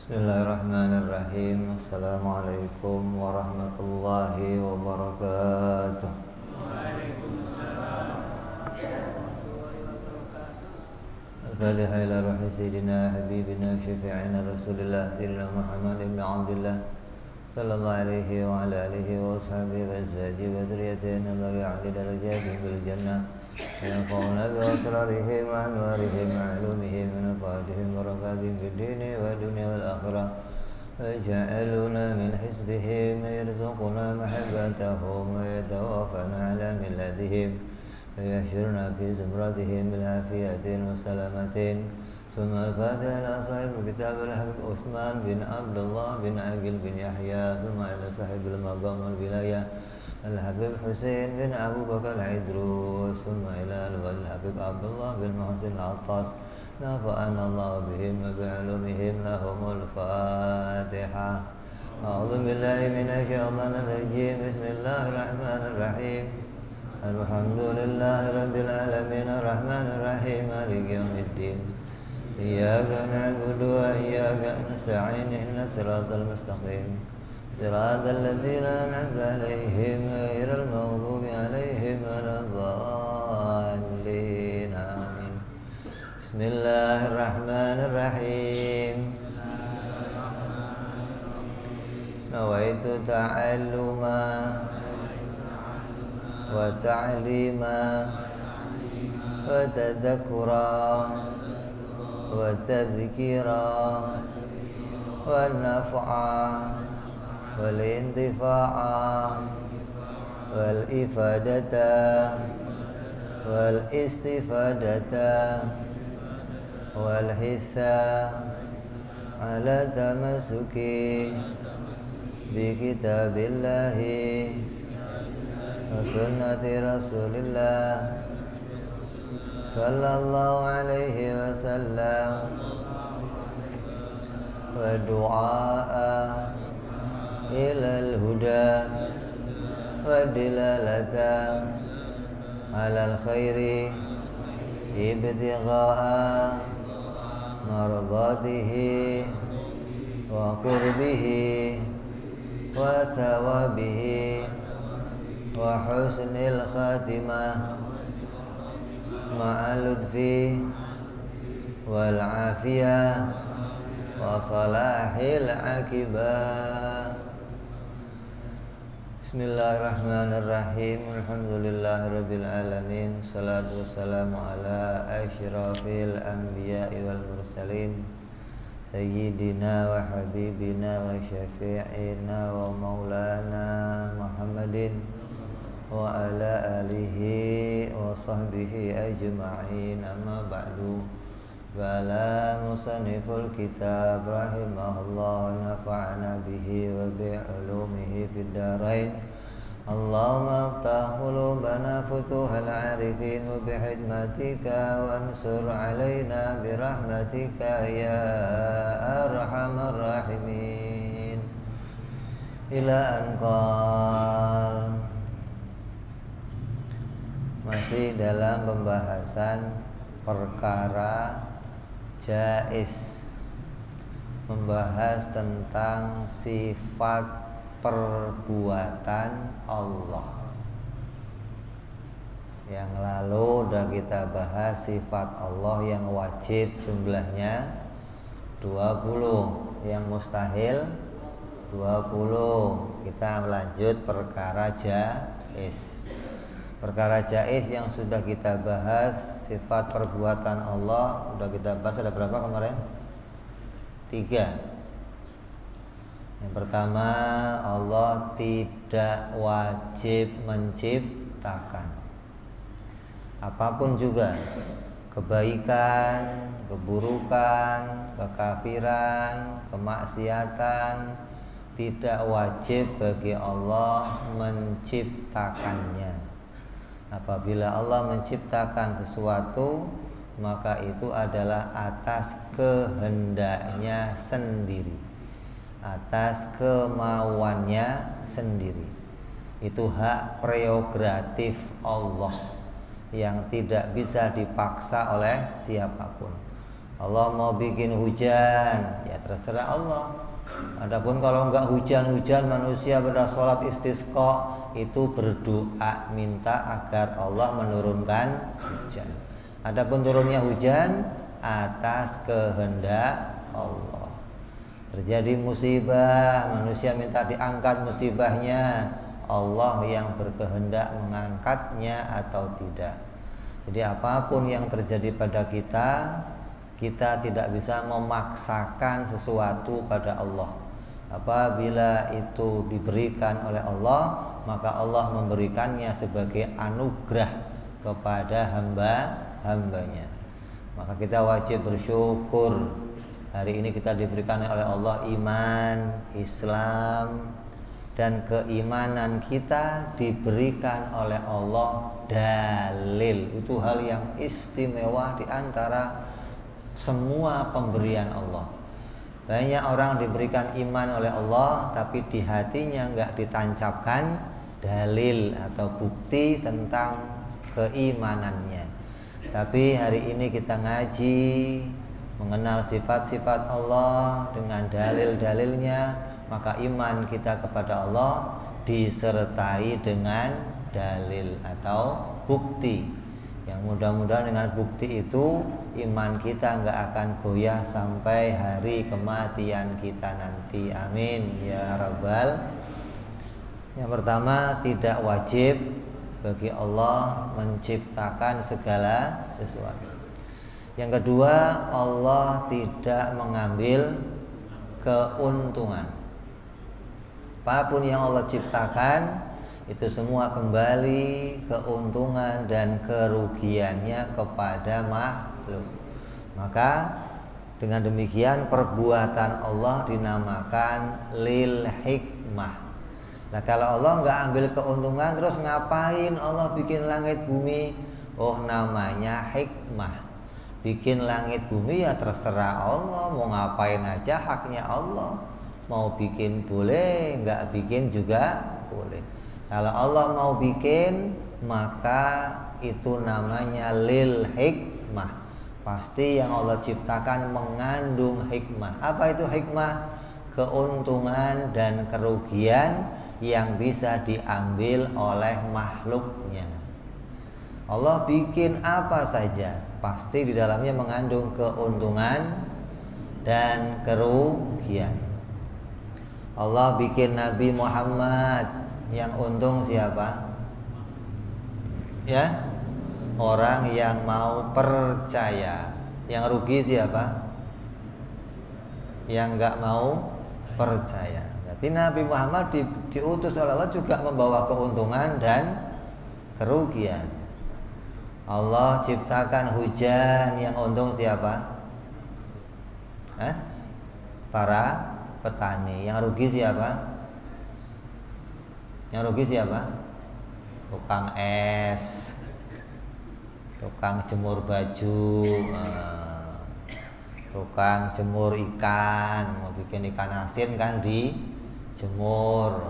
Bismillahirrahmanirrahim. Assalamualaikum warahmatullahi wabarakatuh. Al-Fatiha ila ruhi sayyidina habibina syafi'ina Rasulillah sayyidina Muhammad ibn Abdullah sallallahu alaihi wa ala alihi wa ashabihi wa azwajihi wa dzurriyyatihi Allah ya'li darajatihim bil jannah ينفعنا بأسرارهم وأنوارهم وعلومهم ونفعاتهم وبركاتهم في الدين والدنيا والآخرة ويجعلنا من حزبهم ويرزقنا محبتهم ويتوفنا على ملتهم ويحشرنا في زمرتهم بالعافية والسلامة ثم الفاتحة إلى صاحب كتاب الحبيب عثمان بن عبد الله بن عقيل بن يحيى ثم إلى صاحب المقام والولاية الحبيب حسين بن أبو بكر العدروس ثم إلى الحبيب عبد الله بن محسن العطاس نفعنا الله بهم وبعلومهم لهم الفاتحة. أعوذ بالله من الشيطان الرجيم. بسم الله الرحمن الرحيم. الحمد لله رب العالمين الرحمن الرحيم مالك يوم الدين إياك نعبد وإياك نستعين اهدنا الصراط المستقيم صراط الذين أنعمت عليهم غير المغضوب عليهم ولا الضالين آمين. بسم الله الرحمن الرحيم. نويت تعلما وتعليما وتذكرا وتذكيرا والنفعا والانتفاع والإفادة والاستفادة والحث على تمسك بكتاب الله وسنة رسول الله صلى الله عليه وسلم ودعاء إلى الهدى والدلالة على الخير ابتغاء مرضاته وقربه وثوابه وحسن الخاتمة مع اللطف والعافية وصلاح العاقبة. Bismillahirrahmanirrahim. Alhamdulillahirabbil alamin. Shalatu wassalamu ala asyrafil anbiya'i wal mursalin sayyidina wa habibina wa syafi'ina wa maulana Muhammadin wa ala alihi wa sahbihi ajma'in. Amma ba'du. Qala musanniful kitab rahimahullah wa nafa'ana bihi wa bi'ulumihi fid darain. Allahumma aftah qulubana futuhal arifin wa bihikmatika wansur alaina birahmatika ya arhamar rahimin. Ila anqal. Masih dalam pembahasan perkara jaiz, membahas tentang sifat perbuatan Allah. Yang lalu udah kita bahas sifat Allah yang wajib jumlahnya 20, yang mustahil 20. Kita lanjut perkara jaiz. Perkara jaiz yang sudah kita bahas, sifat perbuatan Allah sudah kita bahas. Ada berapa kemarin? 3. Yang pertama, Allah tidak wajib menciptakan apapun juga, kebaikan, keburukan, kekafiran, kemaksiatan, tidak wajib bagi Allah menciptakannya. Apabila Allah menciptakan sesuatu, maka itu adalah atas kehendaknya sendiri, atas kemauannya sendiri. Itu hak prerogatif Allah yang tidak bisa dipaksa oleh siapapun. Allah mau bikin hujan, ya terserah Allah. Adapun kalau enggak hujan-hujan, manusia pada sholat istisqa itu berdoa minta agar Allah menurunkan hujan. Adapun turunnya hujan atas kehendak Allah. Terjadi musibah, manusia minta diangkat musibahnya, Allah yang berkehendak mengangkatnya atau tidak. Jadi apapun yang terjadi pada kita, kita tidak bisa memaksakan sesuatu pada Allah. Apabila itu diberikan oleh Allah, maka Allah memberikannya sebagai anugerah kepada hamba-hambanya. Maka kita wajib bersyukur. Hari ini kita diberikan oleh Allah iman, Islam, dan keimanan kita diberikan oleh Allah dalil. Itu hal yang istimewa di antara semua pemberian Allah. Banyak orang diberikan iman oleh Allah, tapi di hatinya enggak ditancapkan dalil atau bukti tentang keimanannya. Tapi hari ini kita ngaji, mengenal sifat-sifat Allah dengan dalil-dalilnya, maka iman kita kepada Allah disertai dengan dalil atau bukti. Yang mudah-mudahan dengan bukti itu iman kita enggak akan goyah sampai hari kematian kita nanti. Amin ya rabbal. Yang pertama, tidak wajib bagi Allah menciptakan segala sesuatu. Yang kedua, Allah tidak mengambil keuntungan. Apapun yang Allah ciptakan, itu semua kembali keuntungan dan kerugiannya kepada makhluk. Maka dengan demikian perbuatan Allah dinamakan lil hikmah. Nah kalau Allah nggak ambil keuntungan, terus ngapain Allah bikin langit bumi? Oh, namanya hikmah. Bikin langit bumi ya terserah Allah, mau ngapain aja haknya Allah. Mau bikin boleh, nggak bikin juga boleh. Kalau Allah mau bikin, maka itu namanya lil hikmah. Pasti yang Allah ciptakan mengandung hikmah. Apa itu hikmah? Keuntungan dan kerugian yang bisa diambil oleh makhluknya. Allah bikin apa saja, pasti di dalamnya mengandung keuntungan dan kerugian. Allah bikin Nabi Muhammad, yang untung siapa? Ya, orang yang mau percaya. Yang rugi siapa? Yang enggak mau percaya. Jadi Nabi Muhammad diutus oleh Allah juga membawa keuntungan dan kerugian. Allah ciptakan hujan, yang untung siapa? Para petani. Yang rugi siapa? Yang rugi siapa? Tukang es, tukang jemur baju, tukang jemur ikan. Mau bikin ikan asin kan dijemur.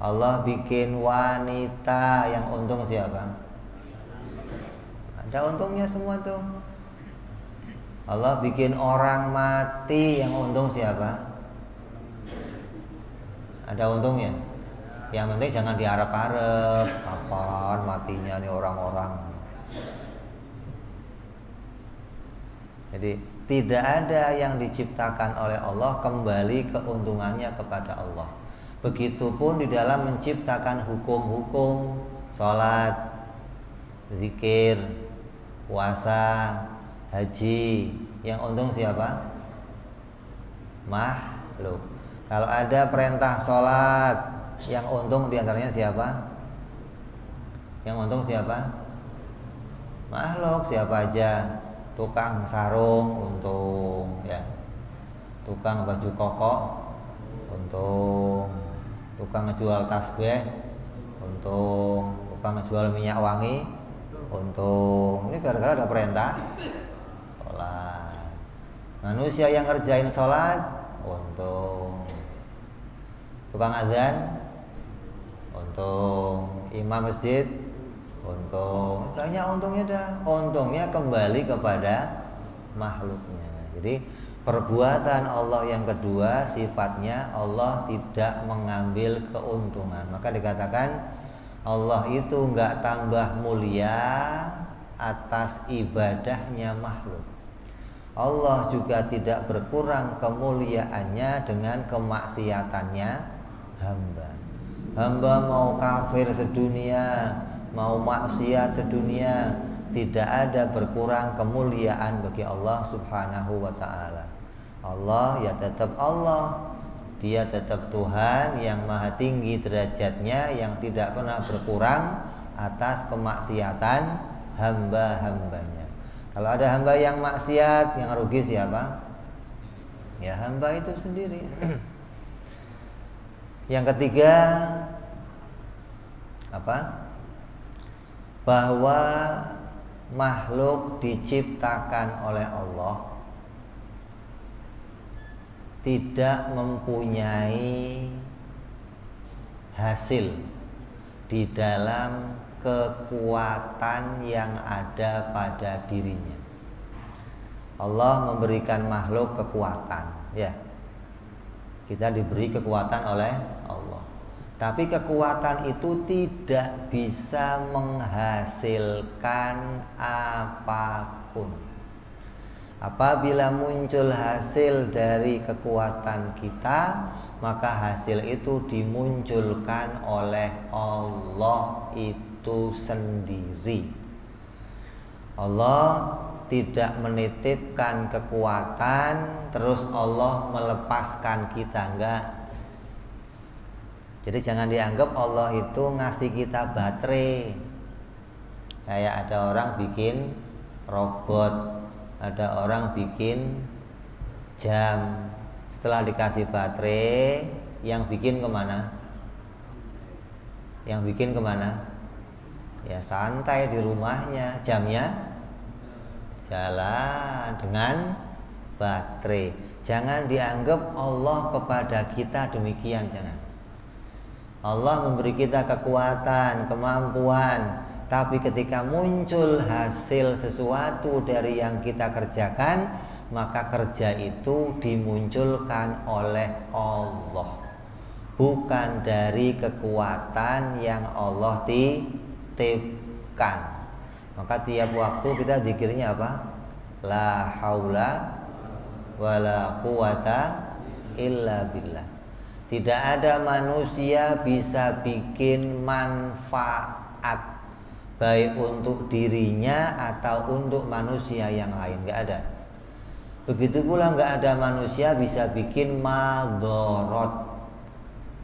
Allah bikin wanita, yang untung siapa? Ada untungnya semua tuh. Allah bikin orang mati, yang untung siapa? Ada untungnya. Yang penting jangan diharap-harap kapan matinya nih orang-orang. Jadi tidak ada yang diciptakan oleh Allah kembali keuntungannya kepada Allah. Begitupun di dalam menciptakan hukum-hukum sholat, zikir, puasa, haji, yang untung siapa? Makhluk. Kalau ada perintah sholat, yang untung diantaranya siapa? Yang untung siapa? Makhluk. Siapa aja? Tukang sarung untung, ya. Tukang baju koko untung. Tukang jual tasbih untung. Tukang jual minyak wangi untung. Ini gara-gara ada perintah sholat. Manusia yang ngerjain sholat untung. Tukang azan untung. Imam masjid untung. Banyak untungnya dah. Untungnya kembali kepada makhluknya. Jadi perbuatan Allah yang kedua sifatnya Allah tidak mengambil keuntungan. Maka dikatakan Allah itu enggak tambah mulia atas ibadahnya makhluk. Allah juga tidak berkurang kemuliaannya dengan kemaksiatannya hamba. Hamba mau kafir sedunia, mau maksiat sedunia, tidak ada berkurang kemuliaan bagi Allah Subhanahu wa ta'ala. Allah ya tetap Allah, Dia tetap Tuhan yang maha tinggi derajatnya, yang tidak pernah berkurang atas kemaksiatan hamba-hambanya. Kalau ada hamba yang maksiat, yang rugi siapa? Ya hamba itu sendiri. Yang ketiga apa? Bahwa makhluk diciptakan oleh Allah tidak mempunyai hasil di dalam kekuatan yang ada pada dirinya. Allah memberikan makhluk kekuatan, ya. Kita diberi kekuatan oleh Allah. Tapi kekuatan itu tidak bisa menghasilkan apapun. Apabila muncul hasil dari kekuatan kita, maka hasil itu dimunculkan oleh Allah itu sendiri. Allah tidak menitipkan kekuatan terus Allah melepaskan kita, enggak. Jadi jangan dianggap Allah itu ngasih kita baterai. Kayak ada orang bikin robot, ada orang bikin jam. Setelah dikasih baterai, yang bikin kemana? Yang bikin kemana? Ya santai di rumahnya, jamnya jalan dengan baterai. Jangan dianggap Allah kepada kita demikian, jangan. Allah memberi kita kekuatan, kemampuan, tapi ketika muncul hasil sesuatu dari yang kita kerjakan, maka kerja itu dimunculkan oleh Allah, bukan dari kekuatan yang Allah titipkan. Maka tiap waktu kita zikirnya apa? La haula wala quwata illa billah. Tidak ada manusia bisa bikin manfaat baik untuk dirinya atau untuk manusia yang lain, nggak ada. Begitu pula nggak ada manusia bisa bikin madorot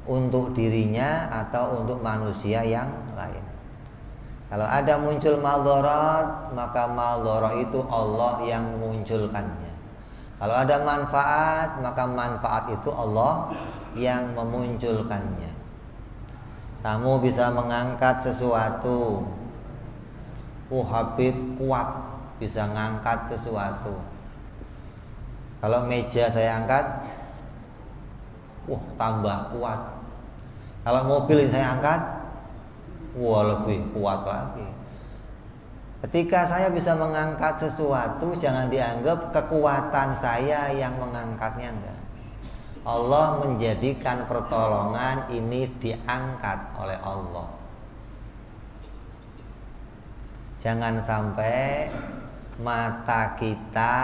untuk dirinya atau untuk manusia yang lain. Kalau ada muncul madorot, maka madorot itu Allah yang memunculkannya. Kalau ada manfaat, maka manfaat itu Allah yang memunculkannya. Kamu bisa mengangkat sesuatu. Habib kuat bisa ngangkat sesuatu. Kalau meja saya angkat, tambah kuat. Kalau mobil saya angkat, lebih kuat lagi. Ketika saya bisa mengangkat sesuatu, jangan dianggap kekuatan saya yang mengangkatnya, enggak. Allah menjadikan pertolongan ini diangkat oleh Allah. Jangan sampai mata kita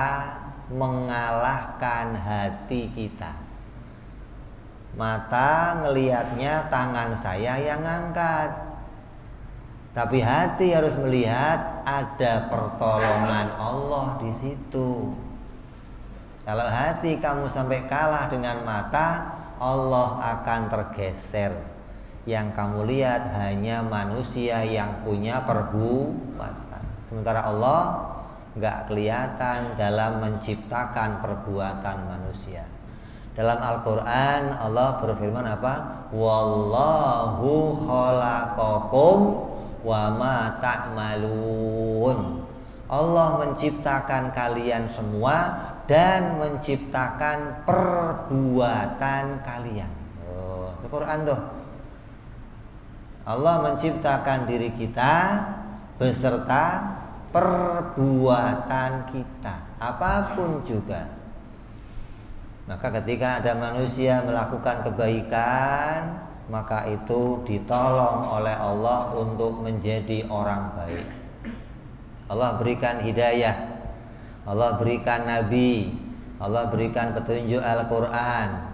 mengalahkan hati kita. Mata ngelihatnya tangan saya yang angkat, tapi hati harus melihat ada pertolongan Allah di situ. Kalau hati kamu sampai kalah dengan mata, Allah akan tergeser. Yang kamu lihat hanya manusia yang punya perbuatan. Sementara Allah nggak kelihatan dalam menciptakan perbuatan manusia. Dalam Al-Quran Allah berfirman apa? Wallahu khalaqakum wa ma ta'malun. Allah menciptakan kalian semua dan menciptakan perbuatan kalian. Itu Quran tuh. Allah menciptakan diri kita beserta perbuatan kita. apapun juga. Maka ketika ada manusia melakukan kebaikan, maka itu ditolong oleh Allah untuk menjadi orang baik. Allah berikan hidayah, Allah berikan nabi, Allah berikan petunjuk Al-Quran.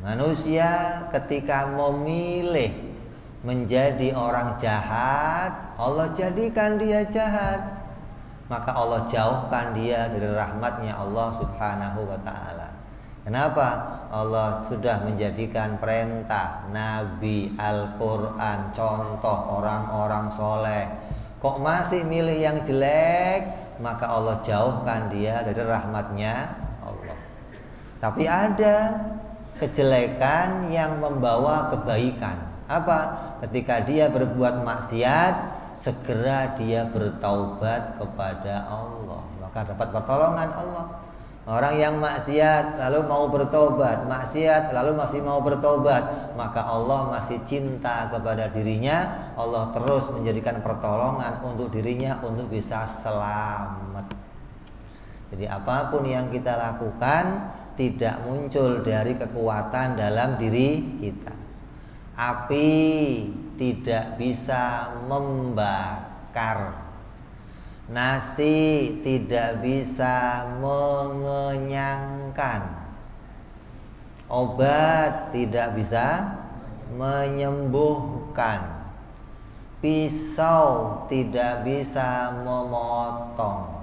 Manusia ketika memilih menjadi orang jahat, Allah jadikan dia jahat. Maka Allah jauhkan dia dari rahmatnya Allah subhanahu wa ta'ala. Kenapa? Allah sudah menjadikan perintah, nabi, Al-Quran, contoh orang-orang soleh. Kok masih milih yang jelek? Maka Allah jauhkan dia dari rahmatnya Allah. Tapi ada kejelekan yang membawa kebaikan. Apa? Ketika dia berbuat maksiat, segera dia bertaubat kepada Allah, maka dapat pertolongan Allah. Orang yang maksiat lalu mau bertobat, maksiat lalu masih mau bertobat, maka Allah masih cinta kepada dirinya. Allah terus menjadikan pertolongan untuk dirinya untuk bisa selamat. Jadi apapun yang kita lakukan tidak muncul dari kekuatan dalam diri kita. Api tidak bisa membakar, nasi tidak bisa mengenyangkan, obat tidak bisa menyembuhkan, pisau tidak bisa memotong,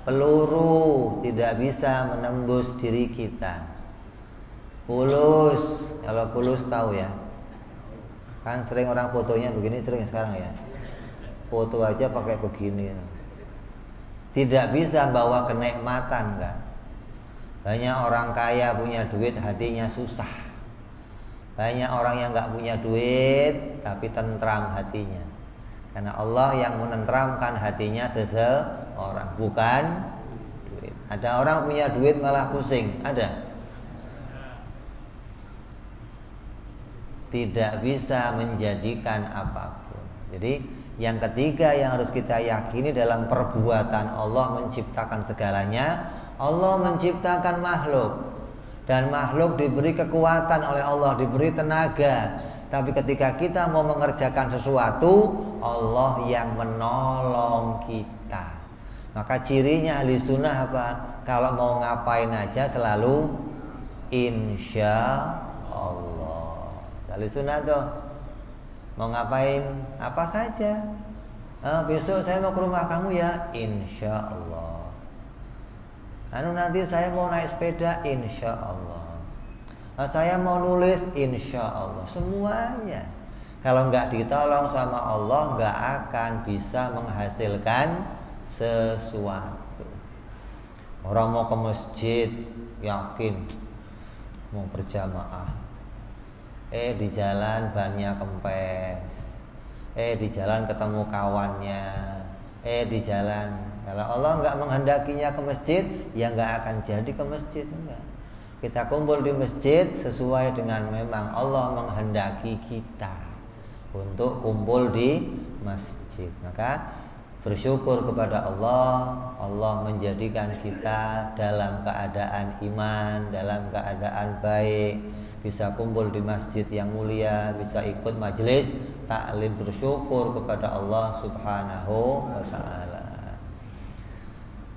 peluru tidak bisa menembus diri kita. Pulus, kalau pulus tahu ya, kan sering orang fotonya begini, sering sekarang ya, foto aja pakai begini. Tidak bisa bawa kenikmatan kan. Banyak orang kaya punya duit, hatinya susah. Banyak orang yang gak punya duit tapi tentram hatinya. Karena Allah yang menentramkan hatinya seseorang, bukan duit. Ada orang punya duit malah pusing, ada? Tidak bisa menjadikan apapun. Jadi yang ketiga yang harus kita yakini dalam perbuatan Allah menciptakan segalanya. Allah menciptakan makhluk, dan makhluk diberi kekuatan oleh Allah, diberi tenaga. Tapi ketika kita mau mengerjakan sesuatu, Allah yang menolong kita. Maka cirinya ahli sunnah apa? Kalau mau ngapain aja selalu insya Allah. Ahli sunnah tuh mau ngapain apa saja, besok saya mau ke rumah kamu ya, insya Allah. Nanti saya mau naik sepeda, insya Allah. Saya mau nulis, insya Allah. Semuanya kalau nggak ditolong sama Allah, nggak akan bisa menghasilkan sesuatu. Orang mau ke masjid yakin mau berjamaah, di jalan bannya kempes, di jalan ketemu kawannya, di jalan. Kalau Allah nggak menghendakinya ke masjid, ya nggak akan jadi ke masjid. Enggak. Kita kumpul di masjid sesuai dengan memang Allah menghendaki kita untuk kumpul di masjid. Maka bersyukur kepada Allah, Allah menjadikan kita dalam keadaan iman, dalam keadaan baik, bisa kumpul di masjid yang mulia, bisa ikut majelis taklim, bersyukur kepada Allah subhanahu wa ta'ala.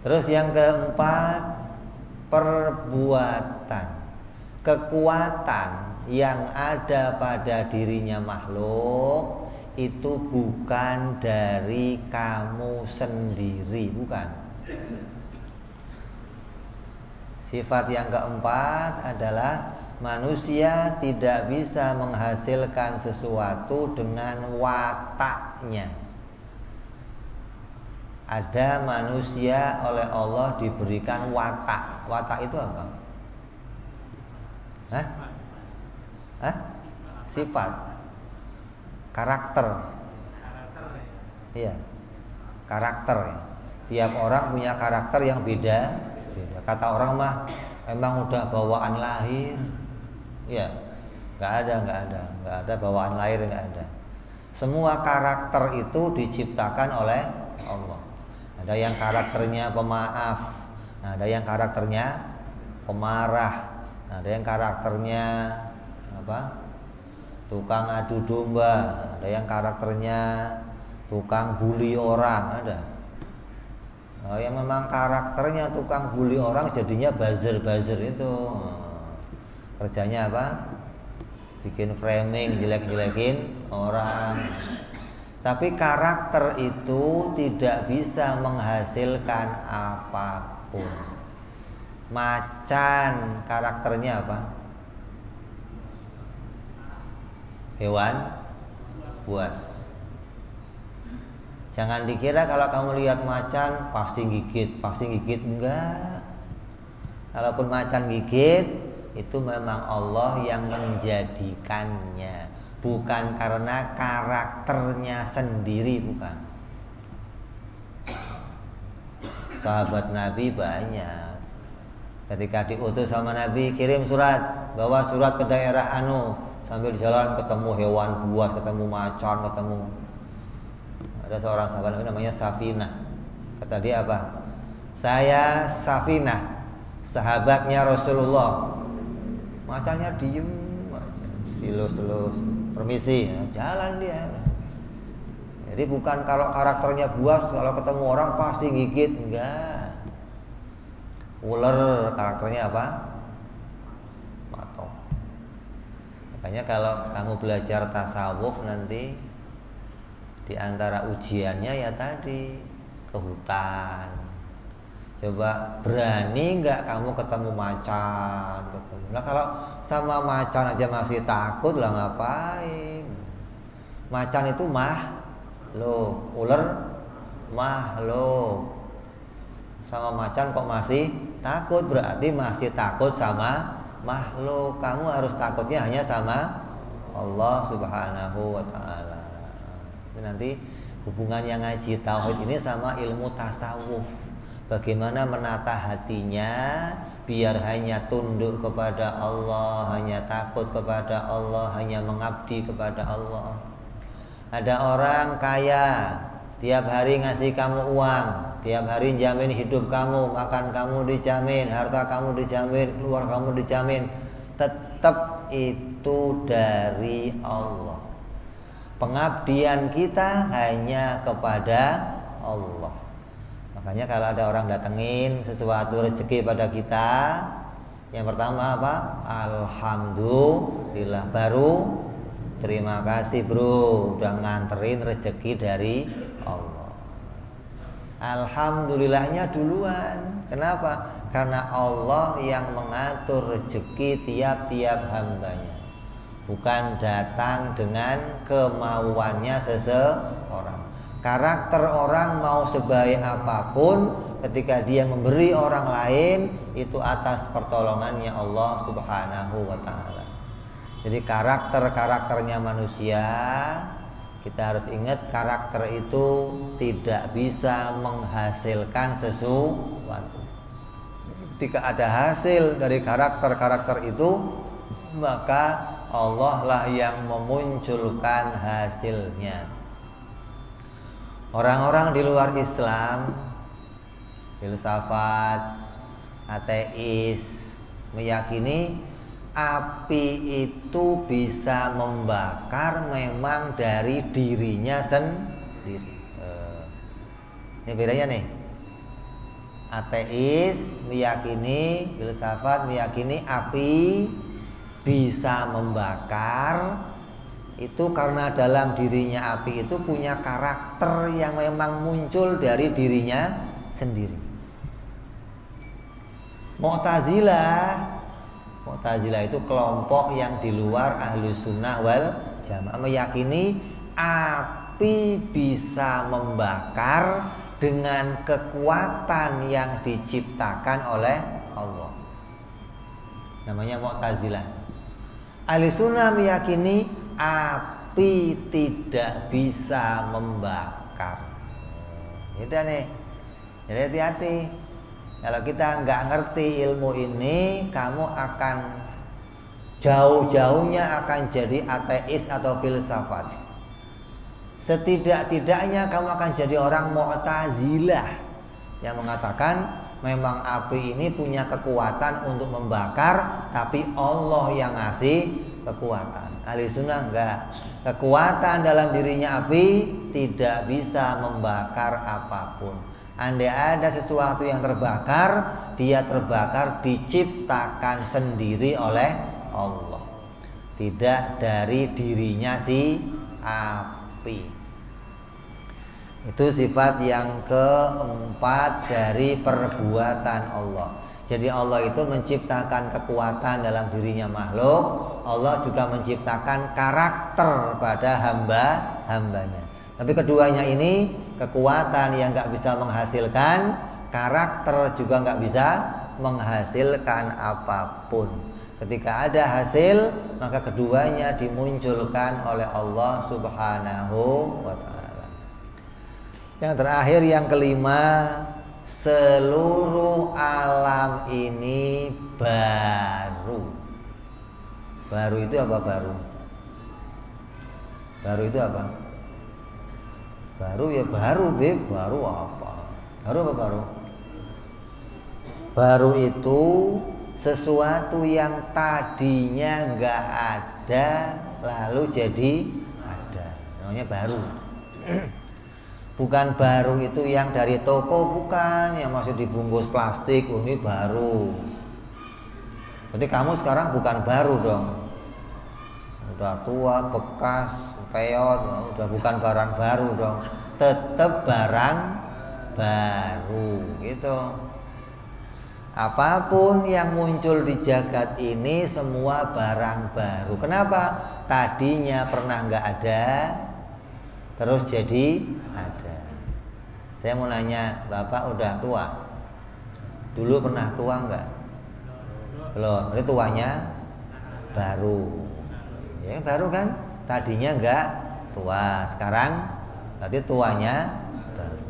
Terus yang keempat, perbuatan, kekuatan yang ada pada dirinya makhluk itu bukan dari kamu sendiri, bukan. Sifat yang keempat adalah manusia tidak bisa menghasilkan sesuatu dengan wataknya. Ada manusia oleh Allah diberikan watak. Watak itu apa? Sifat, karakter. Iya, karakter. Tiap orang punya karakter yang beda. Kata orang mah memang udah bawaan lahir. Iya, nggak ada bawaan lahir, nggak ada. Semua karakter itu diciptakan oleh Allah. ada yang karakternya pemaaf, ada yang karakternya pemarah, ada yang karakternya apa? Tukang adu domba, ada yang karakternya tukang bully orang, ada. Yang memang karakternya tukang bully orang jadinya buzzer itu. Kerjanya apa? Bikin framing, jelek-jelekin orang. Tapi karakter itu tidak bisa menghasilkan apapun. Macan karakternya apa? Hewan buas. Jangan dikira kalau kamu lihat macan pasti gigit, enggak. Kalaupun macan gigit, itu memang Allah yang menjadikannya, bukan karena karakternya sendiri, bukan. Sahabat Nabi banyak. Ketika diutus sama Nabi, kirim surat, bawa surat ke daerah anu, sambil jalan ketemu hewan buas, ketemu macan, ketemu. Ada seorang sahabat Nabi namanya Safinah. Kata dia apa? Saya Safinah, sahabatnya Rasulullah. Masalahnya diem aja, silus-silus, permisi, jalan dia. Jadi bukan kalau karakternya buas, kalau ketemu orang pasti gigit, enggak. Ular karakternya apa? Matok. Makanya kalau kamu belajar tasawuf nanti, di antara ujiannya ya tadi ke hutan. Coba berani nggak kamu ketemu macan? Nah kalau sama macan aja masih takut lah ngapain? Macan itu makhluk, ular makhluk. Sama macan kok masih takut, berarti masih takut sama makhluk. Kamu harus takutnya hanya sama Allah Subhanahu wa ta'ala. Nanti hubungannya ngaji tauhid ini sama ilmu tasawuf. Bagaimana menata hatinya biar hanya tunduk kepada Allah, hanya takut kepada Allah, hanya mengabdi kepada Allah. Ada orang kaya, tiap hari ngasih kamu uang, tiap hari jamin hidup kamu, makan kamu dijamin, harta kamu dijamin, keluar kamu dijamin. Tetap itu dari Allah. Pengabdian kita hanya kepada Allah. Makanya kalau ada orang datengin sesuatu rezeki pada kita, yang pertama apa? Alhamdulillah. Baru terima kasih bro, udah nganterin rezeki dari Allah. Alhamdulillahnya duluan. Kenapa? Karena Allah yang mengatur rezeki tiap-tiap hambanya, bukan datang dengan kemauannya seseorang. Karakter orang mau sebaik apapun, ketika dia memberi orang lain, itu atas pertolongannya Allah Subhanahu wa ta'ala. Jadi karakternya manusia, kita harus ingat karakter itu tidak bisa menghasilkan sesuatu. Ketika ada hasil dari karakter itu, maka Allah lah yang memunculkan hasilnya. Orang-orang di luar Islam, filsafat, ateis, meyakini api itu bisa membakar memang dari dirinya sendiri. Ini bedanya nih. Ateis meyakini, filsafat meyakini api bisa membakar itu karena dalam dirinya api itu punya karakter yang memang muncul dari dirinya sendiri. Mu'tazilah itu kelompok yang di luar Ahlus Sunnah wal Jamaah, meyakini api bisa membakar dengan kekuatan yang diciptakan oleh Allah. Namanya Mu'tazilah. Ahlus Sunnah meyakini api tidak bisa membakar. Itu nih. Jadi hati-hati. Kalau kita nggak ngerti ilmu ini, kamu akan jauh-jauhnya akan jadi ateis atau filsafat. Setidak-tidaknya kamu akan jadi orang Mu'tazilah. yang mengatakan memang api ini punya kekuatan untuk membakar, tapi Allah yang ngasih kekuatan. Ahli sunnah enggak. Kekuatan dalam dirinya api tidak bisa membakar apapun. Andai ada sesuatu yang terbakar, dia terbakar diciptakan sendiri oleh Allah, tidak dari dirinya si api. Itu sifat yang keempat dari perbuatan Allah. Jadi Allah itu menciptakan kekuatan dalam dirinya makhluk. Allah juga menciptakan karakter pada hambanya. Tapi keduanya ini, kekuatan yang gak bisa menghasilkan, karakter juga gak bisa menghasilkan apapun. Ketika ada hasil, maka keduanya dimunculkan oleh Allah Subhanahu wa ta'ala. Yang terakhir, yang kelima, seluruh alam ini baru. Baru itu apa baru? Baru itu apa? Baru ya baru, Beb. Baru apa? Baru apa baru? Baru itu sesuatu yang tadinya nggak ada lalu jadi ada. Namanya baru. Bukan baru itu yang dari toko, bukan, yang masih dibungkus plastik. Oh, ini baru. Berarti kamu sekarang bukan baru dong. Udah tua, bekas, peot, udah bukan barang baru dong. Tetap barang baru gitu. Apapun yang muncul di jagat ini semua barang baru. Kenapa? Tadinya pernah nggak ada, terus jadi ada. Saya mau nanya, Bapak udah tua? Dulu pernah tua nggak? Belum. Ini tuanya baru. Ya baru kan? Tadinya nggak tua, sekarang berarti tuanya baru.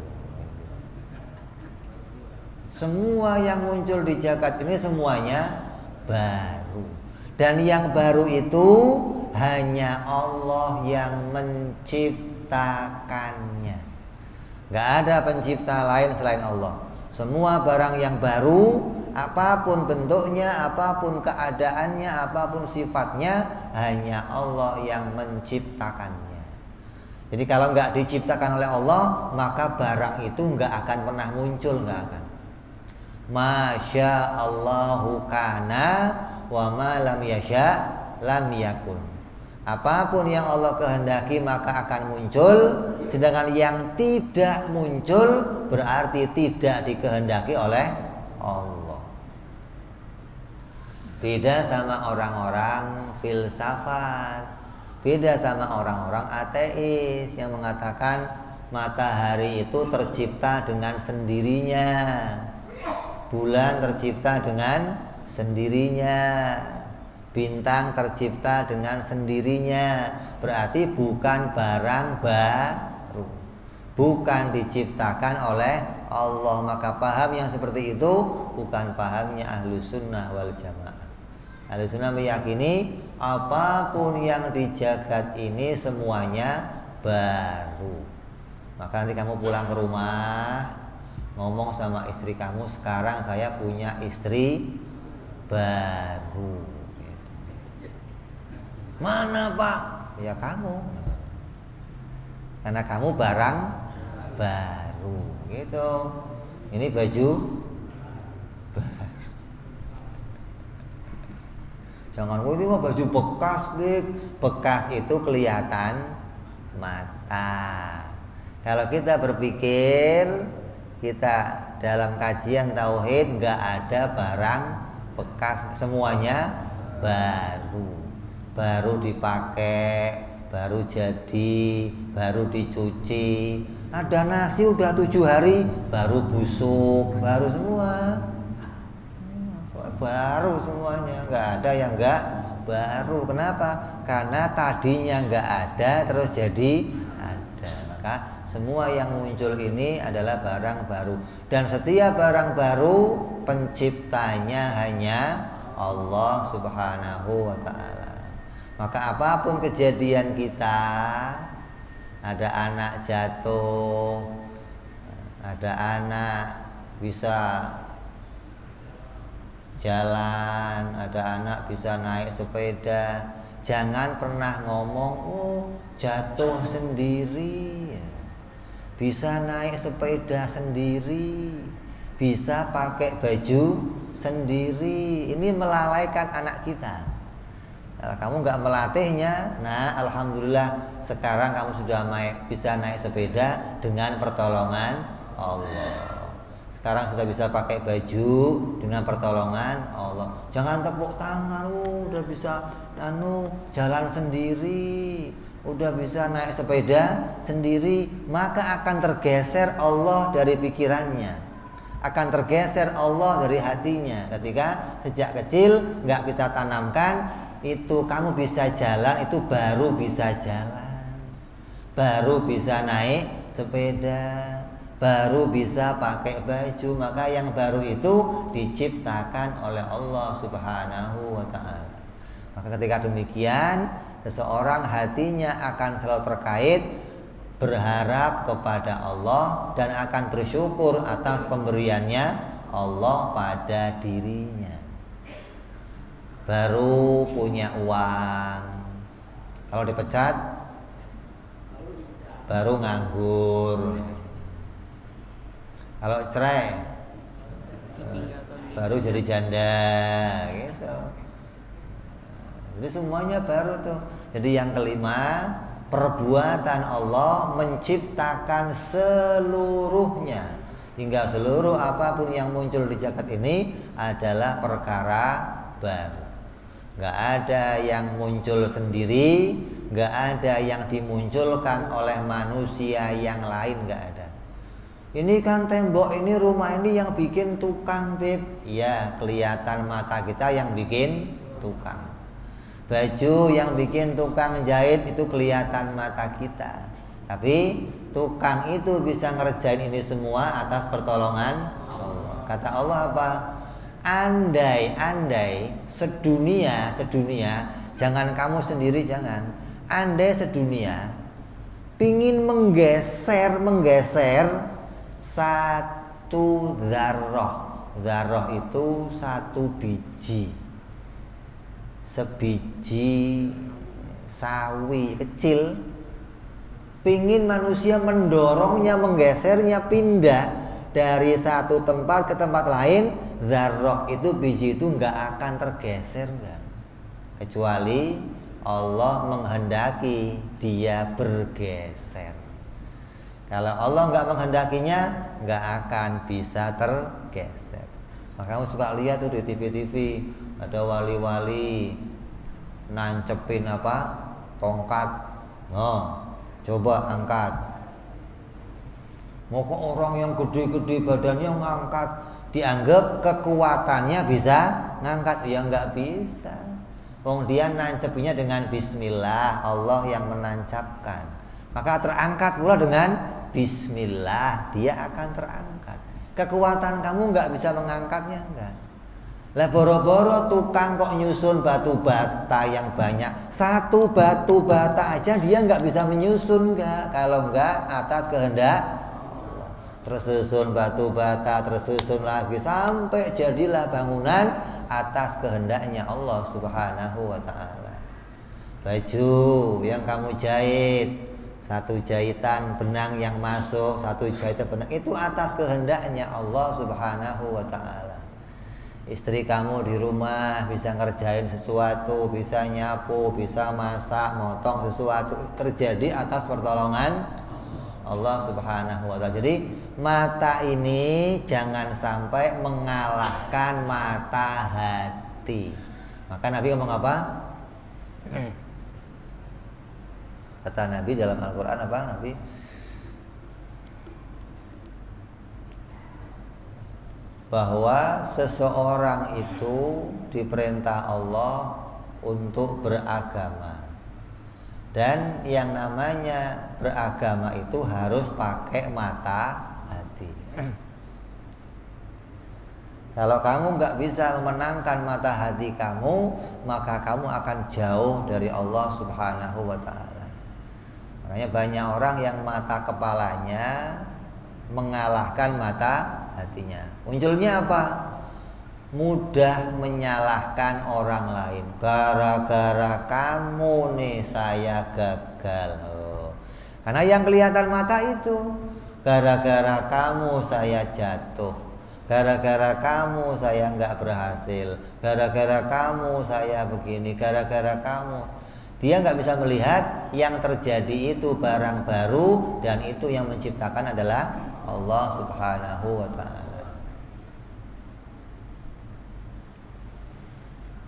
Semua yang muncul di jagat ini semuanya baru. Dan yang baru itu hanya Allah yang menciptakannya. Gak ada pencipta lain selain Allah. Semua barang yang baru, apapun bentuknya, apapun keadaannya, apapun sifatnya, hanya Allah yang menciptakannya. Jadi kalau nggak diciptakan oleh Allah, maka barang itu nggak akan pernah muncul, nggak akan. Masya Allahu kana wa ma lam yasha lam yakun. Apapun yang Allah kehendaki maka akan muncul, sedangkan yang tidak muncul berarti tidak dikehendaki oleh Allah. Beda sama orang-orang filsafat, beda sama orang-orang ateis yang mengatakan matahari itu tercipta dengan sendirinya, bulan tercipta dengan sendirinya, bintang tercipta dengan sendirinya. Berarti bukan barang baru, bukan diciptakan oleh Allah. Maka paham yang seperti itu bukan pahamnya Ahlus Sunnah wal Jamaah. Ahlus Sunnah meyakini apapun yang di jagat ini semuanya baru. Maka nanti kamu pulang ke rumah, ngomong sama istri kamu, sekarang saya punya istri baru. Mana Pak? Ya kamu. Karena kamu barang baru gitu. Ini baju baru. Jangan ini mah baju bekas, Bib. Bekas itu kelihatan mata. Kalau kita berpikir, kita dalam kajian tauhid nggak ada barang bekas, semuanya baru. Baru dipakai, baru jadi, baru dicuci. Ada nasi udah 7 hari baru busuk, baru semua. Baru semuanya, nggak ada yang nggak baru. Kenapa? Karena tadinya nggak ada terus jadi ada. Maka semua yang muncul ini adalah barang baru. Dan setiap barang baru penciptanya hanya Allah Subhanahu wa ta'ala. Maka apapun kejadian kita, ada anak jatuh, ada anak bisa jalan, ada anak bisa naik sepeda. Jangan pernah ngomong, oh jatuh sendiri, bisa naik sepeda sendiri, bisa pakai baju sendiri. Ini melalaikan anak kita. Nah, kamu nggak melatihnya, nah alhamdulillah sekarang kamu sudah bisa naik sepeda dengan pertolongan Allah. Sekarang sudah bisa pakai baju dengan pertolongan Allah. Jangan tepuk tangan, udah bisa jalan sendiri, udah bisa naik sepeda sendiri, maka akan tergeser Allah dari pikirannya, akan tergeser Allah dari hatinya. Ketika sejak kecil nggak kita tanamkan, itu kamu bisa jalan, itu baru bisa jalan, baru bisa naik sepeda, baru bisa pakai baju. Maka yang baru itu diciptakan oleh Allah Subhanahu wa ta'ala. Maka ketika demikian, seseorang hatinya akan selalu terkait berharap kepada Allah dan akan bersyukur atas pemberiannya Allah pada dirinya. Baru punya uang, kalau dipecat baru nganggur. Kalau cerai baru jadi janda gitu. Jadi semuanya baru tuh. Jadi yang kelima, perbuatan Allah menciptakan seluruhnya, hingga seluruh apapun yang muncul di jagat ini adalah perkara baru. Gak ada yang muncul sendiri, gak ada yang dimunculkan oleh manusia yang lain, gak ada. Ini kan tembok ini, rumah ini yang bikin tukang, Beb. Ya, kelihatan mata kita yang bikin tukang. Baju yang bikin tukang jahit itu kelihatan mata kita. Tapi tukang itu bisa ngerjain ini semua atas pertolongan Allah. Kata Allah apa? Andai sedunia, jangan kamu sendiri, jangan. Andai sedunia pingin menggeser satu zarroh itu satu biji, sebiji sawi kecil. Pingin manusia mendorongnya, menggesernya, pindah dari satu tempat ke tempat lain, zarroh itu, biji itu nggak akan tergeser, nggak, kecuali Allah menghendaki dia bergeser. Kalau Allah nggak menghendakinya, nggak akan bisa tergeser. Maka kamu suka lihat tuh di TV-TV, ada wali-wali nancepin tongkat. Coba angkat. Mau ke orang yang gede-gede badannya ngangkat, dianggap kekuatannya bisa ngangkat, ya nggak bisa. Kemudian nancepinnya dengan Bismillah, Allah yang menancapkan. Maka terangkat pula dengan Bismillah, dia akan terangkat. Kekuatan kamu nggak bisa mengangkatnya, enggak. Lah boro-boro tukang kok nyusun batu bata yang banyak, satu batu bata aja dia nggak bisa menyusun, enggak, kalau nggak atas kehendak. Tersusun batu bata, tersusun lagi sampai jadilah bangunan atas kehendaknya Allah Subhanahu wa ta'ala. Baju yang kamu jahit, satu jahitan benang yang masuk, satu jahitan benang, itu atas kehendaknya Allah Subhanahu wa ta'ala. Istri kamu di rumah bisa ngerjain sesuatu, bisa nyapu, bisa masak, motong sesuatu, terjadi atas pertolongan Allah Subhanahu wa ta'ala. Jadi mata ini jangan sampai mengalahkan mata hati. Maka Nabi ngomong apa? Kata Nabi dalam Al-Quran apa? Nabi bahwa seseorang itu diperintah Allah untuk beragama. Dan yang namanya beragama itu harus pakai mata hati. Kalau kamu nggak bisa memenangkan mata hati kamu, maka kamu akan jauh dari Allah Subhanahu wa ta'ala. Makanya banyak orang yang mata kepalanya mengalahkan mata hatinya. Munculnya apa? Mudah menyalahkan orang lain. Gara-gara kamu nih saya gagal. Karena yang kelihatan mata itu, gara-gara kamu saya jatuh, gara-gara kamu saya nggak berhasil, gara-gara kamu saya begini, gara-gara kamu. Dia nggak bisa melihat yang terjadi itu barang baru, dan itu yang menciptakan adalah Allah Subhanahu wa ta'ala.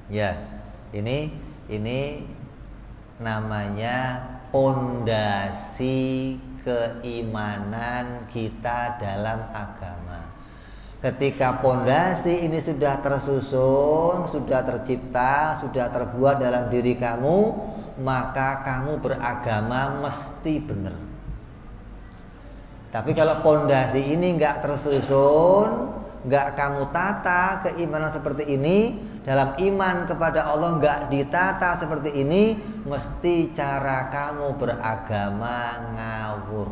Ya, ini namanya pondasi keimanan kita dalam agama. Ketika pondasi ini sudah tersusun, sudah tercipta, sudah terbuat dalam diri kamu, maka kamu beragama mesti benar. Tapi kalau pondasi ini nggak tersusun, nggak kamu tata keimanan seperti ini, dalam iman kepada Allah nggak ditata seperti ini, mesti cara kamu beragama ngawur.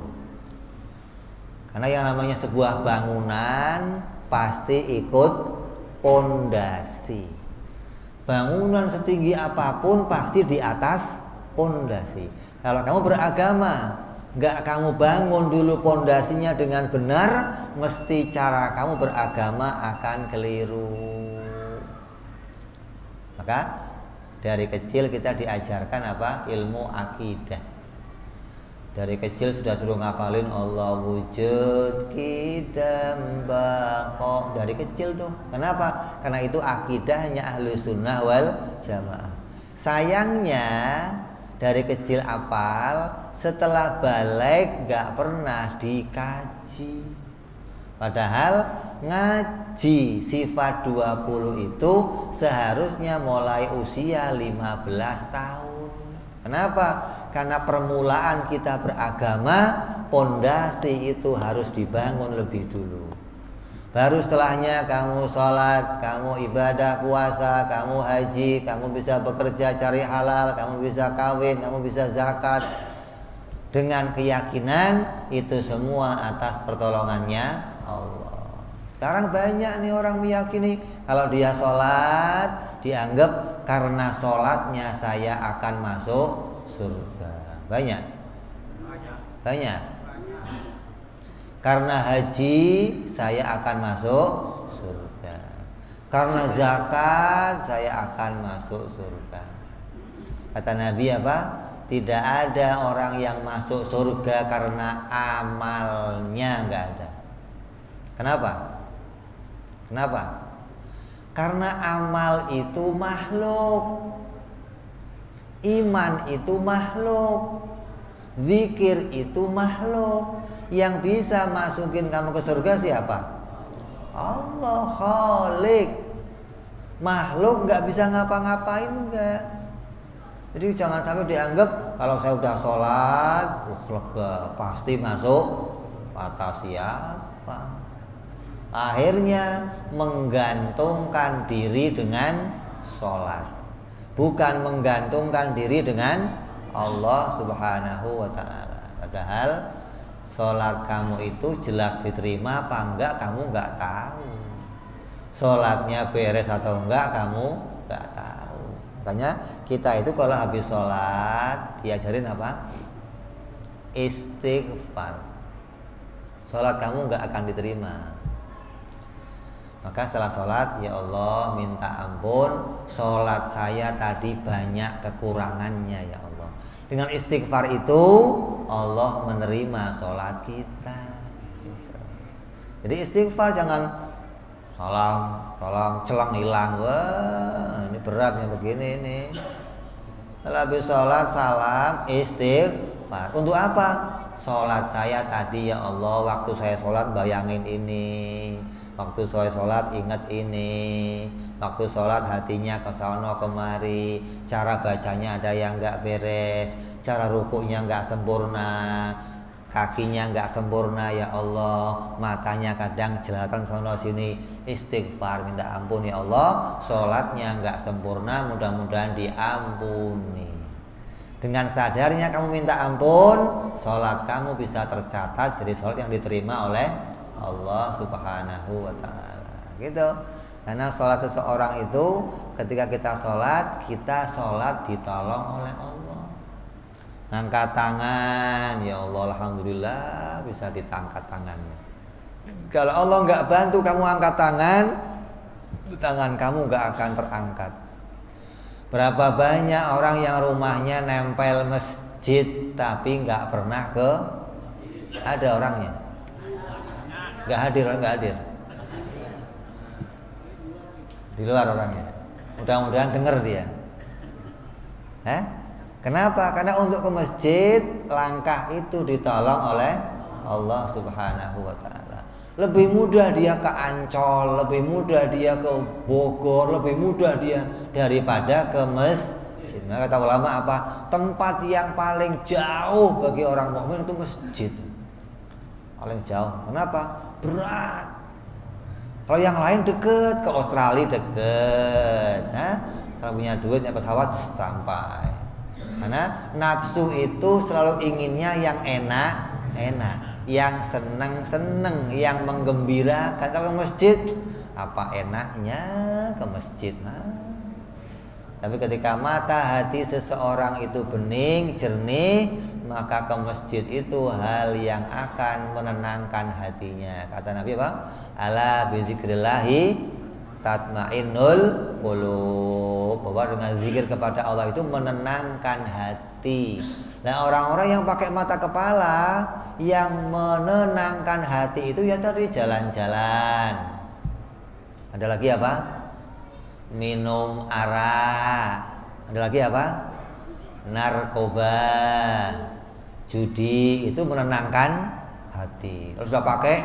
Karena yang namanya sebuah bangunan pasti ikut pondasi. Bangunan setinggi apapun pasti di atas pondasi. Kalau kamu beragama, nggak kamu bangun dulu pondasinya dengan benar, mesti cara kamu beragama akan keliru. Maka dari kecil kita diajarkan apa? Ilmu akidah. Dari kecil sudah suruh ngapalin Allah wujud kita mbako. Dari kecil tuh. Kenapa? Karena itu akidahnya ahlu sunnah wal jamaah. Sayangnya dari kecil apal, setelah balik gak pernah dikaji. Padahal ngaji sifat 20 itu seharusnya mulai usia 15 tahun. Kenapa? Karena permulaan kita beragama, pondasi itu harus dibangun lebih dulu. Baru setelahnya kamu sholat, kamu ibadah puasa, kamu haji, kamu bisa bekerja cari halal, kamu bisa kawin, kamu bisa zakat. Dengan keyakinan itu semua atas pertolongannya Allah. Sekarang banyak nih orang meyakini kalau dia sholat, dianggap karena sholatnya saya akan masuk surga. Banyak. Karena haji saya akan masuk surga. Karena zakat saya akan masuk surga. Kata Nabi apa? Tidak ada orang yang masuk surga karena amalnya, nggak ada. Kenapa? Karena amal itu makhluk, iman itu makhluk, zikir itu makhluk. Yang bisa masukin kamu ke surga siapa? Allah Khalik. Makhluk nggak bisa ngapa-ngapain, enggak. Jadi jangan sampai dianggap kalau saya udah sholat, lega, pasti masuk. Kata siapa? Akhirnya menggantungkan diri dengan sholat, bukan menggantungkan diri dengan Allah Subhanahu wa ta'ala. Padahal sholat kamu itu jelas diterima apa enggak kamu enggak tahu. Sholatnya beres atau enggak kamu enggak tahu. Makanya kita itu kalau habis sholat diajarin apa? Istighfar. Sholat kamu enggak akan diterima. Maka setelah sholat, ya Allah minta ampun, sholat saya tadi banyak kekurangannya ya Allah. Dengan istighfar itu Allah menerima sholat kita. Jadi istighfar, jangan salam celang hilang. Wah ini beratnya begini ini. Kalau habis sholat salam istighfar. Untuk apa? Sholat saya tadi ya Allah, waktu saya sholat bayangin ini, waktu saya sholat ingat ini, waktu sholat hatinya ke sono kemari, cara bacanya ada yang nggak beres, cara rukuknya nggak sempurna, kakinya nggak sempurna ya Allah, matanya kadang jelalatan sono sini. Istighfar, minta ampun ya Allah, sholatnya nggak sempurna, mudah-mudahan diampuni. Dengan sadarnya kamu minta ampun, sholat kamu bisa tercatat jadi sholat yang diterima oleh Allah Subhanahu wa taala. Gitu. Karena sholat seseorang itu ketika kita sholat ditolong oleh Allah. Angkat tangan, ya Allah, alhamdulillah bisa ditangkat tangannya. Kalau Allah nggak bantu kamu angkat tangan kamu nggak akan terangkat. Berapa banyak orang yang rumahnya nempel masjid tapi nggak pernah ada orangnya, nggak hadir. Di luar orangnya. Mudah-mudahan dengar dia. Kenapa? Karena untuk ke masjid langkah itu ditolong oleh Allah Subhanahu wa taala. Lebih mudah dia ke Ancol, lebih mudah dia ke Bogor, lebih mudah dia daripada ke masjid. Nah, kata ulama apa? Tempat yang paling jauh bagi orang mukmin itu masjid. Paling jauh. Kenapa? Berat. Kalau yang lain deket, ke Australia deket. Kalau punya duit naik pesawat sampai. Karena nafsu itu selalu inginnya yang enak, yang seneng, yang menggembirakan. Kalau ke masjid, apa enaknya ke masjid? Tapi ketika mata hati seseorang itu bening, jernih, maka ke masjid itu hal yang akan menenangkan hatinya. Kata Nabi apa? Ala bidzikrillahi tatmainnul qulub. Bahwa dengan zikir kepada Allah itu menenangkan hati. Nah, orang-orang yang pakai mata kepala yang menenangkan hati itu ya tadi jalan-jalan. Ada lagi apa? Minum arak. Ada lagi apa? Narkoba, judi, itu menenangkan hati. Kalau sudah pakai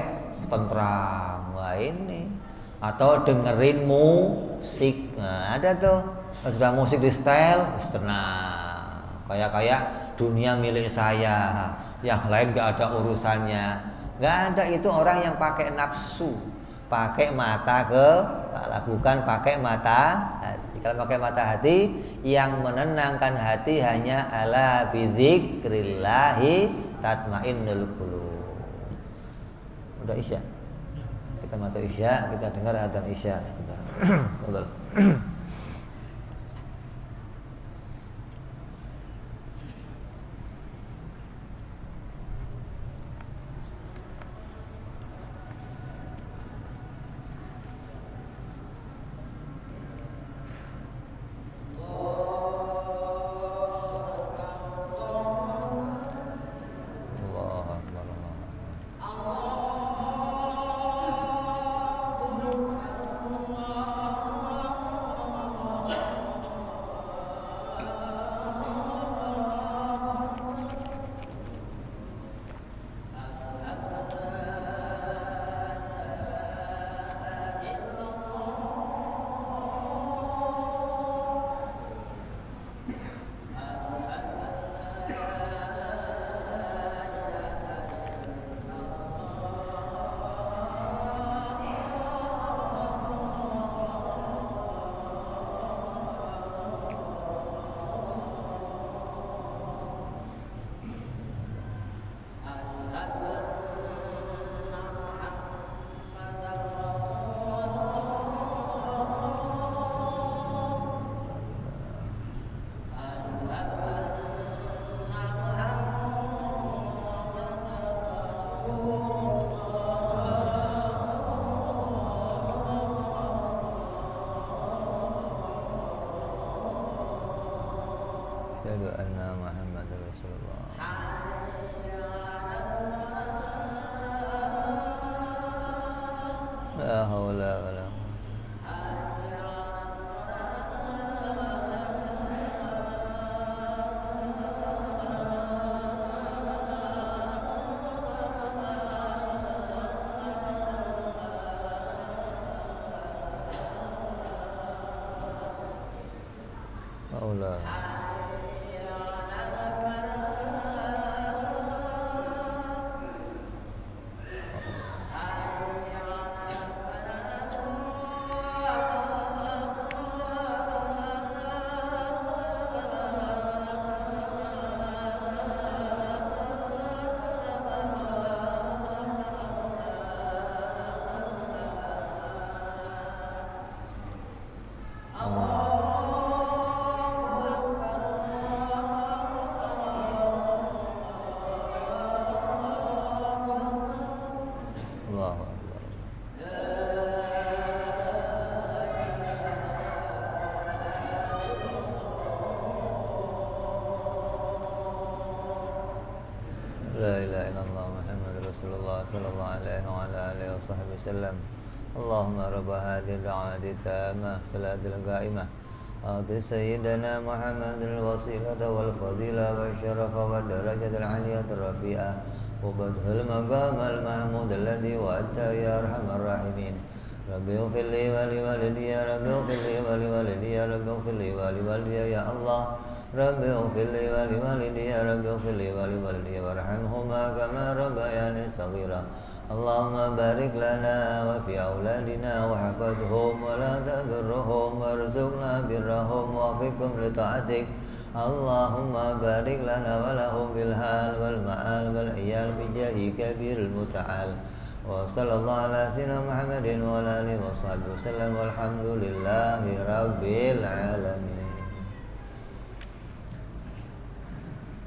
tentram, wah ini. Atau dengerin musik. Nah, ada tuh. Kalau sudah musik di style, tenang. Kayak dunia milik saya, yang lain gak ada urusannya. Gak ada, itu orang yang pakai nafsu, pakai mata kepala, bukan pakai mata hati. Kalau pakai mata hati, yang menenangkan hati hanya ala bidzikrillahi tatmainnul qulub. Udah Isya. Kita mata Isya, kita dengar adzan Isya sebentar. Betul. Asyhadu anna Muhammadar Rasulullah. La haula wala haula. لا إله إلا الله محمد رسول الله صلى الله عليه وعلى آله وصحبه وسلم. اللهم رب هذه الدعوة التامة صلاة القائمة آت سيدنا محمد الوسيلة والفضيلة والشرف والدرجة العلية الرفيعة وبدء المقام المحمود الذي وأتى يا أرحم الراحمين. رب اغفر لي ولوالدي يا رب اغفر لي ولوالدي يا رب اغفر لي ولوالدي يا الله. رب اغفر لي ولوالدي يا رب اغفر لي ولوالدي وارحمهما كما ربياني صغيرا. اللهم بارك لنا وفي أولادنا واحفظهم ولا تضرهم وارزقنا برهم ووفقهم لطاعتك. اللهم بارك لنا ولهم بالحال والمآل والعيال بجاه كبير المتعال. وصلى الله على سيدنا محمد وعلى آله وصحبه وسلم والحمد لله رب العالمين.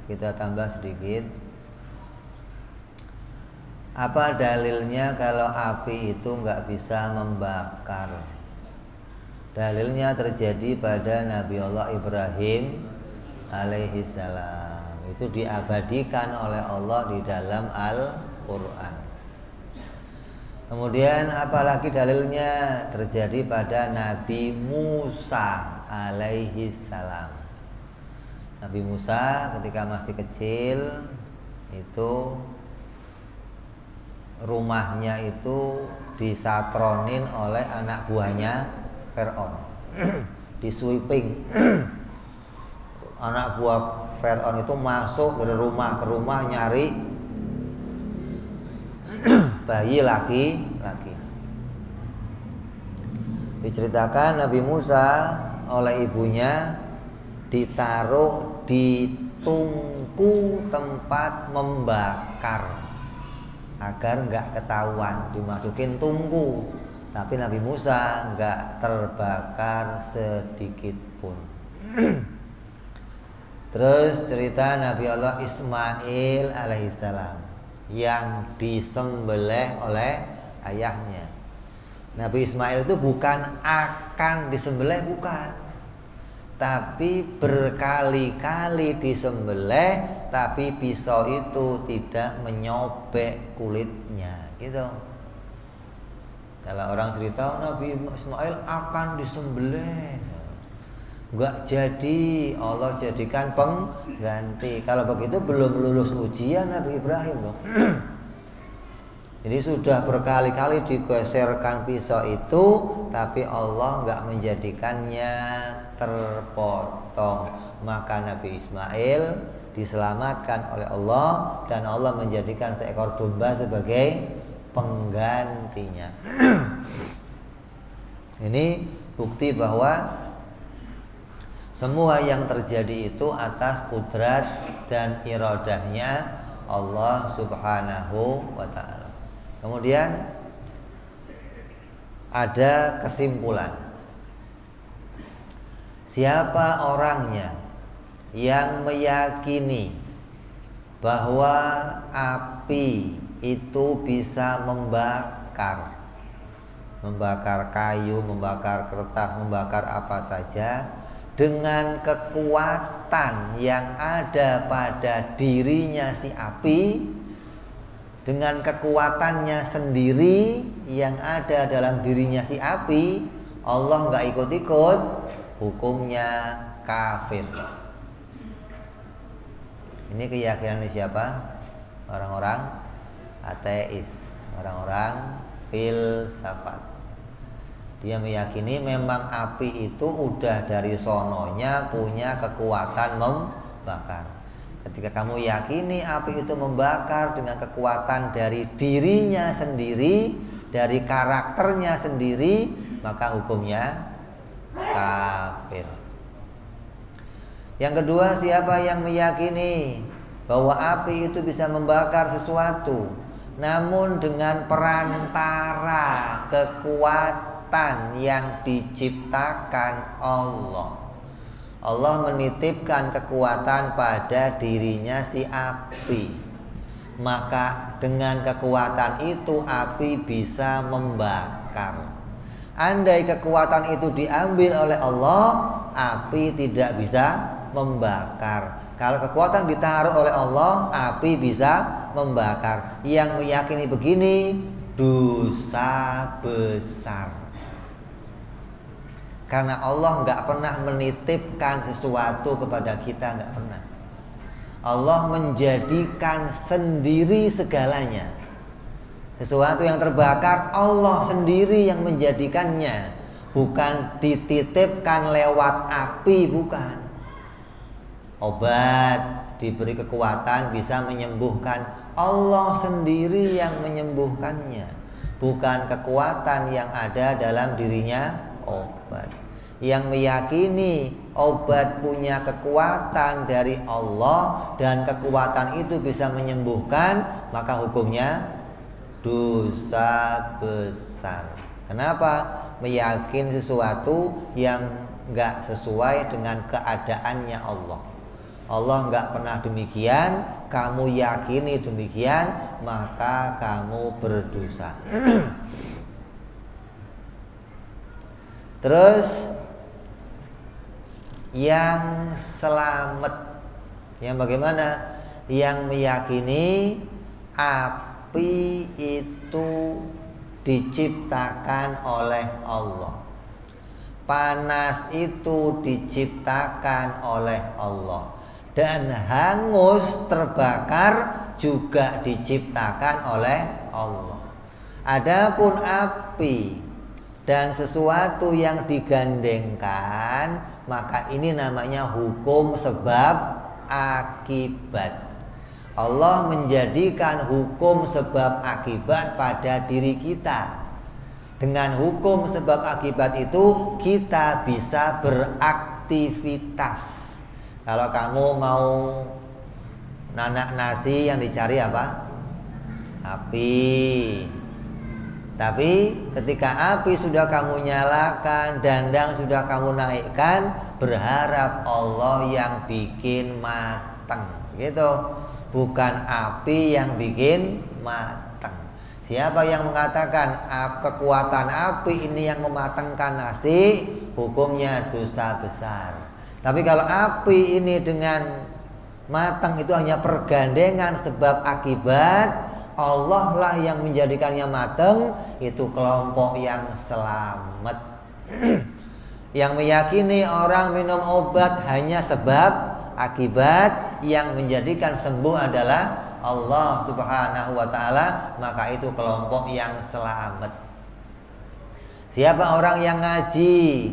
Kita tambah sedikit. Apa dalilnya kalau api itu nggak bisa membakar? Dalilnya terjadi pada Nabi Allah Ibrahim alaihi salam. Itu diabadikan oleh Allah di dalam Al-Quran. Kemudian apalagi dalilnya terjadi pada Nabi Musa alaihi salam. Nabi Musa ketika masih kecil itu rumahnya itu disatronin oleh anak buahnya Fir'aun. Di-sweeping. Anak buah Fir'aun itu masuk dari rumah ke rumah nyari bayi laki-laki. Diceritakan Nabi Musa oleh ibunya ditaruh di tungku tempat membakar agar nggak ketahuan, dimasukin tungku. Tapi Nabi Musa nggak terbakar sedikit pun. Terus cerita Nabi Allah Ismail alaihissalam yang disembelih oleh ayahnya. Nabi Ismail itu bukan akan disembelih, bukan, tapi berkali-kali disembelih, tapi pisau itu tidak menyobek kulitnya, gitu. Kalau orang cerita Nabi Ismail akan disembelih, enggak jadi, Allah jadikan pengganti. Kalau begitu belum lulus ujian Nabi Ibrahim dong. Jadi sudah berkali-kali digeserkan pisau itu, tapi Allah enggak menjadikannya terpotong. Maka Nabi Ismail diselamatkan oleh Allah dan Allah menjadikan seekor domba sebagai penggantinya. Ini bukti bahwa semua yang terjadi itu atas kudrat dan iradahnya Allah Subhanahu wa ta'ala. Kemudian ada kesimpulan. Siapa orangnya yang meyakini bahwa api itu bisa membakar kayu, membakar kertas, membakar apa saja dengan kekuatan yang ada pada dirinya si api, dengan kekuatannya sendiri yang ada dalam dirinya si api, Allah nggak ikut-ikut, hukumnya kafir. Ini keyakinan siapa? Orang-orang ateis, orang-orang filsafat. Dia meyakini memang api itu udah dari sononya punya kekuatan membakar. Ketika kamu yakini api itu membakar dengan kekuatan dari dirinya sendiri, dari karakternya sendiri, maka hukumnya kafir. Yang kedua, siapa yang meyakini bahwa api itu bisa membakar sesuatu, namun dengan perantara kekuatan yang diciptakan Allah. Allah menitipkan kekuatan pada dirinya si api, maka dengan kekuatan itu api bisa membakar. Andai kekuatan itu diambil oleh Allah, api tidak bisa membakar. Kalau kekuatan ditaruh oleh Allah, api bisa membakar. Yang meyakini begini dosa besar. Karena Allah nggak pernah menitipkan sesuatu kepada kita, nggak pernah. Allah menjadikan sendiri segalanya. Sesuatu yang terbakar, Allah sendiri yang menjadikannya, bukan dititipkan lewat api, bukan. Obat diberi kekuatan bisa menyembuhkan, Allah sendiri yang menyembuhkannya, bukan kekuatan yang ada dalam dirinya obat. Yang meyakini obat punya kekuatan dari Allah dan kekuatan itu bisa menyembuhkan, maka hukumnya dosa besar. Kenapa? Meyakini sesuatu yang enggak sesuai dengan keadaannya Allah. Allah enggak pernah demikian, kamu yakini demikian, maka kamu berdosa. Terus yang selamat, yang bagaimana? Yang meyakini api itu diciptakan oleh Allah, panas itu diciptakan oleh Allah, dan hangus terbakar juga diciptakan oleh Allah. Adapun api dan sesuatu yang digandengkan, maka ini namanya hukum sebab akibat. Allah menjadikan hukum sebab akibat pada diri kita. Dengan hukum sebab akibat itu kita bisa beraktivitas. Kalau kamu mau nanak nasi, yang dicari apa? Api. Tapi ketika api sudah kamu nyalakan, dandang sudah kamu naikkan, berharap Allah yang bikin mateng, gitu. Bukan api yang bikin mateng. Siapa yang mengatakan kekuatan api ini yang mematengkan nasi, hukumnya dosa besar. Tapi kalau api ini dengan matang itu hanya pergandengan sebab akibat, Allah lah yang menjadikannya matang, itu kelompok yang selamat. Yang meyakini orang minum obat hanya sebab akibat, yang menjadikan sembuh adalah Allah Subhanahu wa ta'ala, maka itu kelompok yang selamat. Siapa orang yang ngaji,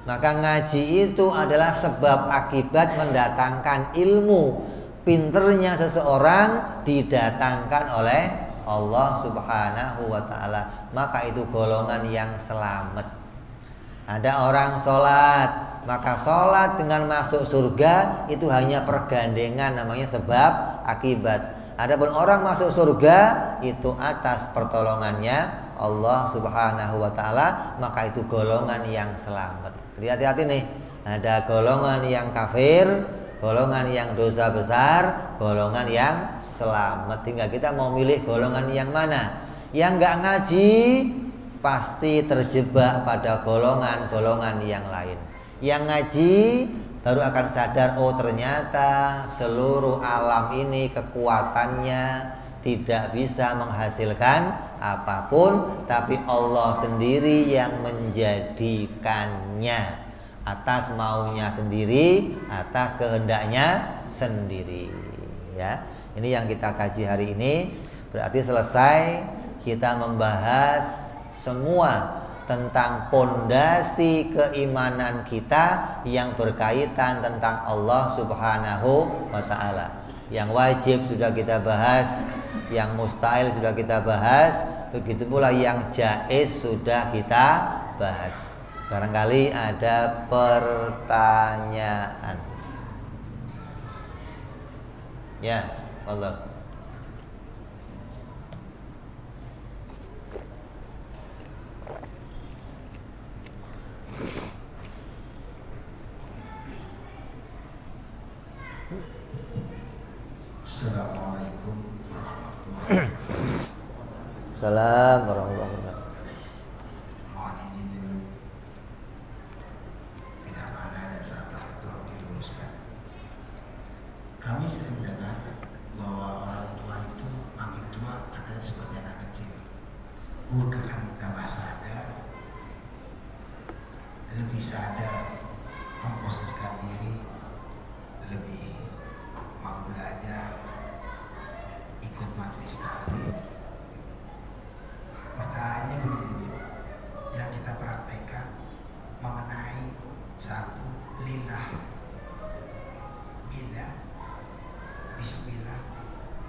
maka ngaji itu adalah sebab akibat mendatangkan ilmu. Pinternya seseorang didatangkan oleh Allah Subhanahu wa ta'ala, maka itu golongan yang selamat. Ada orang sholat, maka sholat dengan masuk surga itu hanya pergandengan, namanya sebab akibat. Adapun orang masuk surga itu atas pertolongannya Allah Subhanahu wa ta'ala, maka itu golongan yang selamat. Hati-hati nih, ada golongan yang kafir, golongan yang dosa besar, golongan yang selamat. Tinggal kita mau milih golongan yang mana. Yang gak ngaji pasti terjebak pada golongan-golongan yang lain. Yang ngaji baru akan sadar, oh ternyata seluruh alam ini kekuatannya tidak bisa menghasilkan apapun, tapi Allah sendiri yang menjadikannya atas maunya sendiri, atas kehendaknya sendiri. Ya, ini yang kita kaji hari ini. Berarti selesai kita membahas semua tentang pondasi keimanan kita yang berkaitan tentang Allah Subhanahu wa ta'ala. Yang wajib sudah kita bahas, yang mustahil sudah kita bahas, begitu pula yang jaiz sudah kita bahas. Barangkali ada pertanyaan. Ya, Allah. Assalamualaikum warahmatullahi wabarakatuh. Salam warahmatullahi wabarakatuh. Mohon izin dulu. Bila mana ada salah tolong diluruskan. Kami sering mendengar bahwa orang tua itu makin tua ada seperti anak kecil. Bukan tambah sadar, lebih sadar memposisikan diri, lebih mau belajar, ikut majelis taklim. Pertanyaannya begini, yang kita praktekkan mengenai satu lillah, bila, bismillah,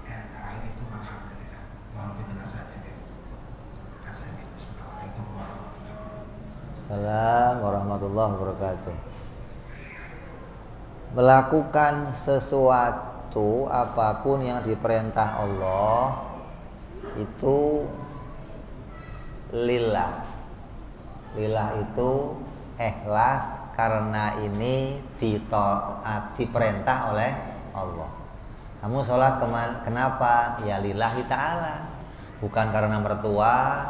dan terakhir itu alhamdulillah. Mohon penjelasannya. Assalamualaikum warahmatullahi wabarakatuh. Assalamualaikum warahmatullahi wabarakatuh. Melakukan sesuatu apapun yang diperintah Allah itu lillah. Lillah itu ikhlas karena ini diperintah oleh Allah. Kamu sholat kenapa? Ya lillahi ta'ala. Bukan karena mertua,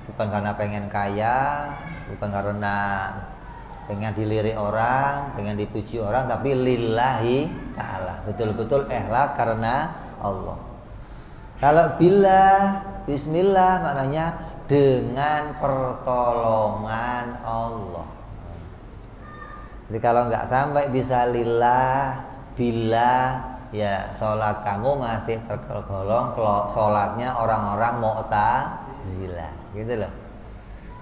bukan karena pengen kaya, bukan karena pengen dilirik orang, pengen dipuji orang, tapi lillahi ta'ala. Betul-betul ikhlas karena Allah. Kalau billah, bismillah maknanya dengan pertolongan Allah. Jadi kalau nggak sampai bisa lillah, billah, ya sholat kamu masih tergolong kalau sholatnya orang-orang mu'tazilah, gitu loh.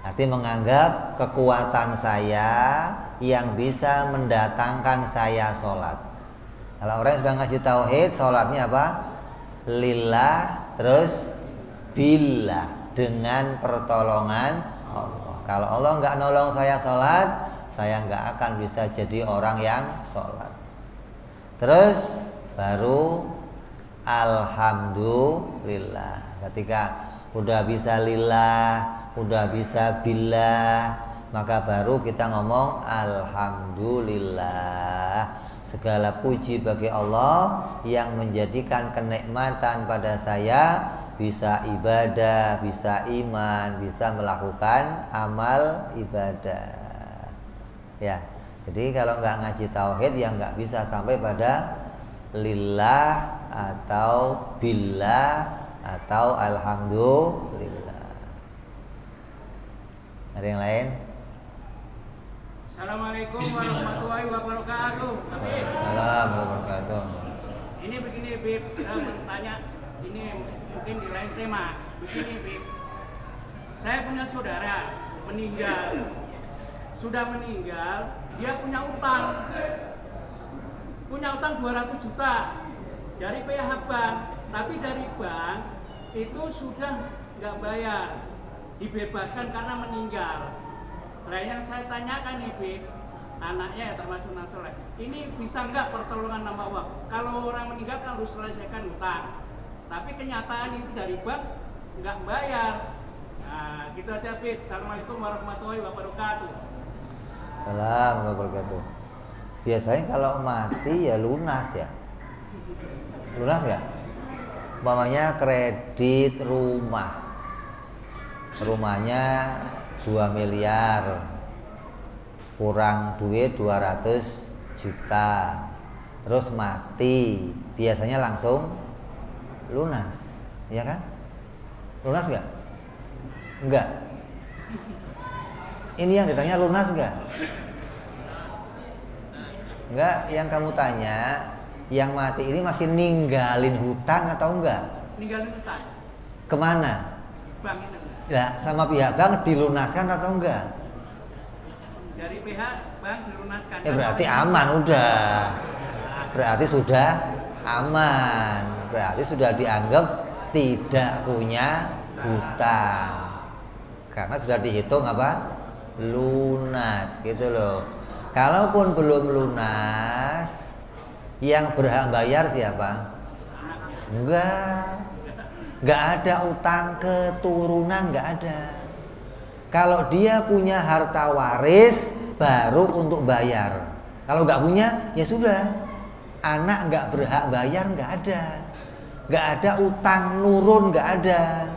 Arti menganggap kekuatan saya yang bisa mendatangkan saya sholat. Kalau orang yang sudah ngasih tauhid, sholatnya apa? Lillah, terus billah, dengan pertolongan Allah. Kalau Allah nggak nolong saya sholat, saya nggak akan bisa jadi orang yang sholat. Terus baru alhamdulillah. Ketika udah bisa lillah, udah bisa billah, maka baru kita ngomong alhamdulillah. Segala puji bagi Allah yang menjadikan kenikmatan pada saya, bisa ibadah, bisa iman, bisa melakukan amal ibadah. Ya, jadi kalau nggak ngaji tauhid ya nggak bisa sampai pada lillah atau billah atau alhamdulillah. Ada yang lain? Assalamualaikum warahmatullahi wabarakatuh. Assalamualaikum warahmatullahi wabarakatuh. Ini begini Bib, saya bertanya, ini mungkin di lain tema. Begini Bib, saya punya saudara meninggal. Sudah meninggal, dia punya utang 200 juta dari pihak bank, tapi dari bank itu sudah nggak bayar, dibebaskan karena meninggal. Nah yang saya tanyakan nih, anaknya ya termasuk nasoleh, ini bisa nggak pertolongan nama Allah? Kalau orang meninggal kan harus selesaikan utang, tapi kenyataan itu dari bank nggak bayar. Nah gitu aja Bid. Assalamualaikum warahmatullahi wabarakatuh. Assalamualaikum warahmatullahi wabarakatuh. Biasanya kalau mati ya lunas ya. Lunas nggak? Umpamanya kredit rumah, rumahnya 2 miliar, kurang duit 200 juta, terus mati, biasanya langsung lunas, ya kan? Lunas nggak? Enggak. Ini yang ditanya lunas nggak? Enggak, yang kamu tanya, yang mati ini masih ninggalin hutang atau enggak? Ninggalin hutang. Kemana? Bank itu. Ya, sama pihak bank dilunaskan atau enggak? Dari pihak bank dilunaskan. Ya berarti aman udah. Berarti sudah aman. Berarti sudah dianggap tidak punya hutang. Karena sudah dihitung apa? Lunas gitu loh. Kalaupun belum lunas, yang berhak bayar siapa? Enggak ada utang keturunan, enggak ada. Kalau dia punya harta waris, baru untuk bayar. Kalau enggak punya, ya sudah. Anak enggak berhak bayar, enggak ada. Enggak ada utang nurun, enggak ada.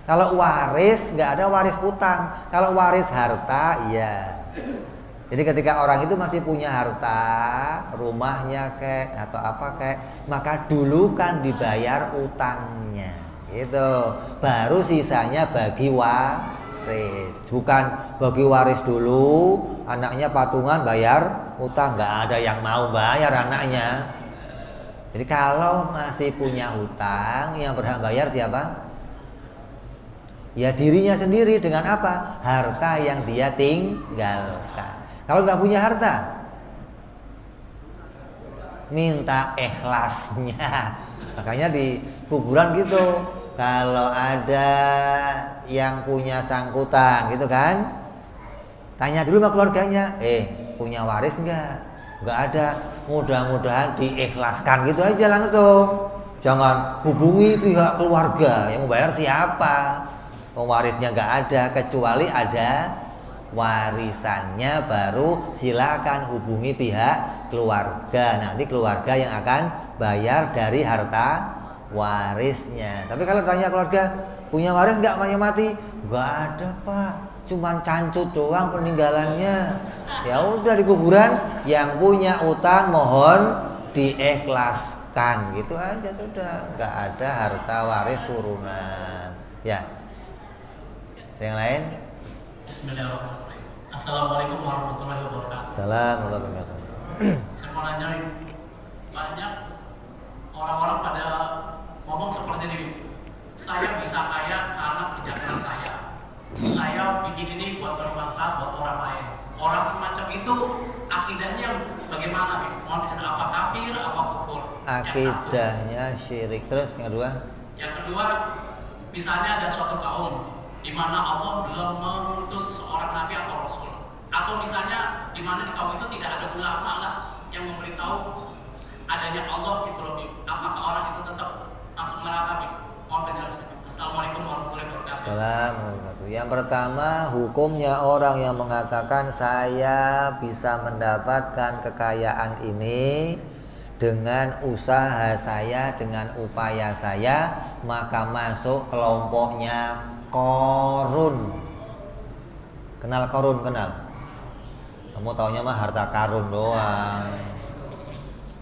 Kalau waris, enggak ada waris utang. Kalau waris harta, iya. Jadi ketika orang itu masih punya harta, rumahnya kek atau apa kek, maka dulu kan dibayar utangnya, gitu. Baru sisanya bagi waris. Bukan bagi waris dulu, anaknya patungan bayar utang, nggak ada yang mau bayar anaknya. Jadi kalau masih punya hutang, yang berhak bayar siapa? Ya dirinya sendiri dengan apa? Harta yang dia tinggalkan. Kalau nggak punya harta, minta ikhlasnya. Makanya di kuburan gitu, kalau ada yang punya sangkutan gitu kan, tanya dulu sama keluarganya, punya waris nggak? Nggak ada. Mudah-mudahan diikhlaskan gitu aja langsung. Jangan hubungi pihak keluarga, yang membayar siapa? Warisnya nggak ada, kecuali ada warisannya, baru silakan hubungi pihak keluarga. Nanti keluarga yang akan bayar dari harta warisnya. Tapi kalau tanya keluarga, punya waris nggak mati? Nggak ada pak, cuman cancut doang peninggalannya. Ya udah di kuburan, yang punya utang mohon diikhlaskan, gitu aja sudah. Nggak ada harta waris turunan. Ya, yang lain. Bismillahirrahmanirrahim. Assalamualaikum warahmatullahi wabarakatuh. Assalamualaikum warahmatullahi wabarakatuh. Saya mau nanya nih, banyak orang-orang pada ngomong seperti ini. Saya bisa kaya karena kerja keras saya. Saya bikin ini buat bermanfaat buat orang lain. Orang semacam itu akidahnya bagaimana nih? Mau disana apa kafir, apa kufur? Akidahnya syirik. Terus yang kedua? Yang kedua, misalnya ada suatu kaum di mana Allah belum mengutus seorang nabi atau rasul, atau misalnya di mana di kaum itu tidak ada ulama lah yang memberitahu adanya Allah gitu loh. Apakah orang itu tetap masuk neraka? Mohon penjelasan. Assalamualaikum warahmatullahi wabarakatuh. Assalamualaikum. Yang pertama, hukumnya orang yang mengatakan saya bisa mendapatkan kekayaan ini dengan usaha saya, dengan upaya saya, maka masuk kelompoknya Korun. Kenal Korun? Kenal? Kamu taunya mah harta karun doang.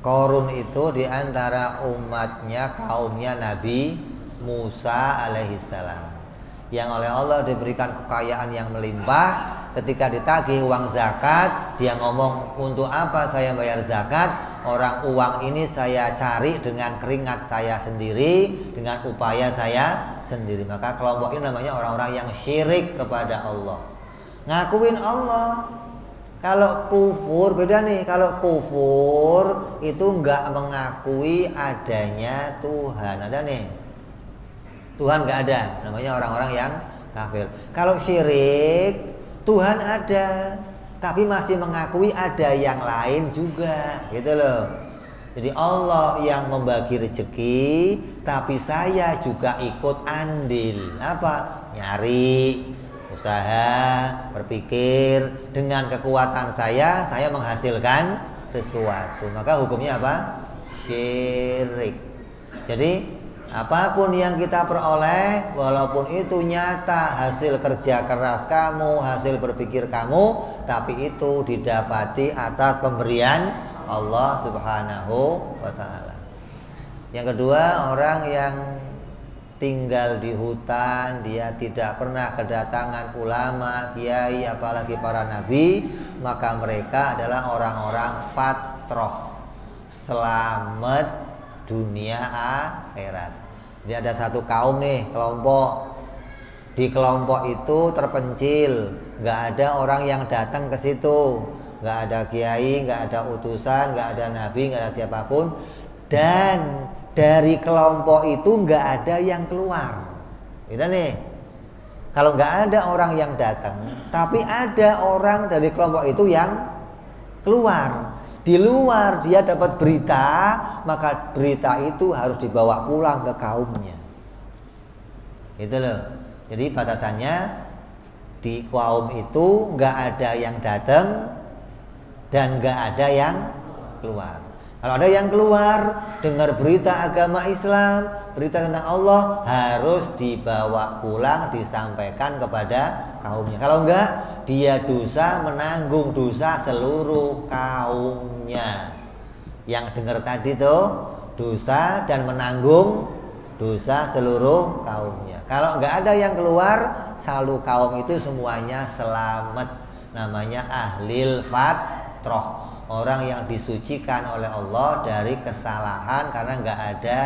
Korun itu diantara umatnya, kaumnya Nabi Musa alaihissalam, yang oleh Allah diberikan kekayaan yang melimpah. Ketika ditagih uang zakat, dia ngomong, untuk apa saya bayar zakat? Orang uang ini saya cari dengan keringat saya sendiri, dengan upaya saya sendiri. Maka kelompok ini namanya orang-orang yang syirik kepada Allah, ngakuin Allah. Kalau kufur beda nih. Kalau kufur itu nggak mengakui adanya Tuhan. Ada nih, Tuhan nggak ada, namanya orang-orang yang kafir. Kalau syirik, Tuhan ada, tapi masih mengakui ada yang lain juga, gitu loh. Jadi Allah yang membagi rezeki, tapi saya juga ikut andil. Apa? Nyari, usaha, berpikir, dengan kekuatan saya menghasilkan sesuatu. Maka hukumnya apa? Syirik. Jadi apapun yang kita peroleh, walaupun itu nyata hasil kerja keras kamu, hasil berpikir kamu, tapi itu didapati atas pemberian Allah Subhanahu wa ta'ala. Yang kedua, orang yang tinggal di hutan, dia tidak pernah kedatangan ulama, kiai, apalagi para nabi, maka mereka adalah orang-orang fatroh, selamat dunia akhirat. Jadi ada satu kaum nih, kelompok. Di kelompok itu terpencil, nggak ada orang yang datang ke situ, nggak ada kiai, nggak ada utusan, nggak ada nabi, nggak ada siapapun. Dan dari kelompok itu nggak ada yang keluar. Gitu nih. Kalau nggak ada orang yang datang, tapi ada orang dari kelompok itu yang keluar. Di luar dia dapat berita, maka berita itu harus dibawa pulang ke kaumnya. Gitu loh. Jadi batasannya di kaum itu nggak ada yang datang dan nggak ada yang keluar. Kalau ada yang keluar dengar berita agama Islam, berita tentang Allah, harus dibawa pulang, disampaikan kepada kaumnya. Kalau enggak, dia dosa menanggung dosa seluruh kaumnya. Yang dengar tadi tuh dosa dan menanggung dosa seluruh kaumnya. Kalau nggak ada yang keluar, selalu kaum itu semuanya selamat. Namanya ahlil fatrah, orang yang disucikan oleh Allah dari kesalahan karena nggak ada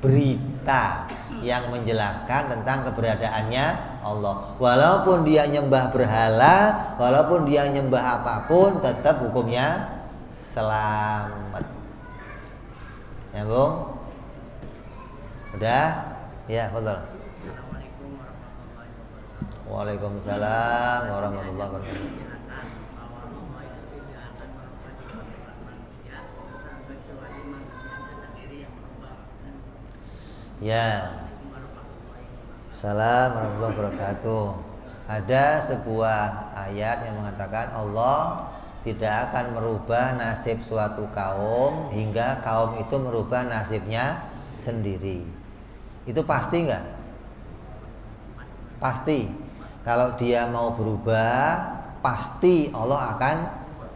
berita yang menjelaskan tentang keberadaannya Allah. Walaupun dia nyembah berhala, walaupun dia nyembah apapun, tetap hukumnya selamat. Nyambung? Udah? Ya, betul. Waalaikumsalam warahmatullahi wabarakatuh. Ya. Assalamualaikum warahmatullahi wabarakatuh. Ada sebuah ayat yang mengatakan Allah tidak akan merubah nasib suatu kaum hingga kaum itu merubah nasibnya sendiri. Itu pasti enggak? Pasti. Kalau dia mau berubah, pasti Allah akan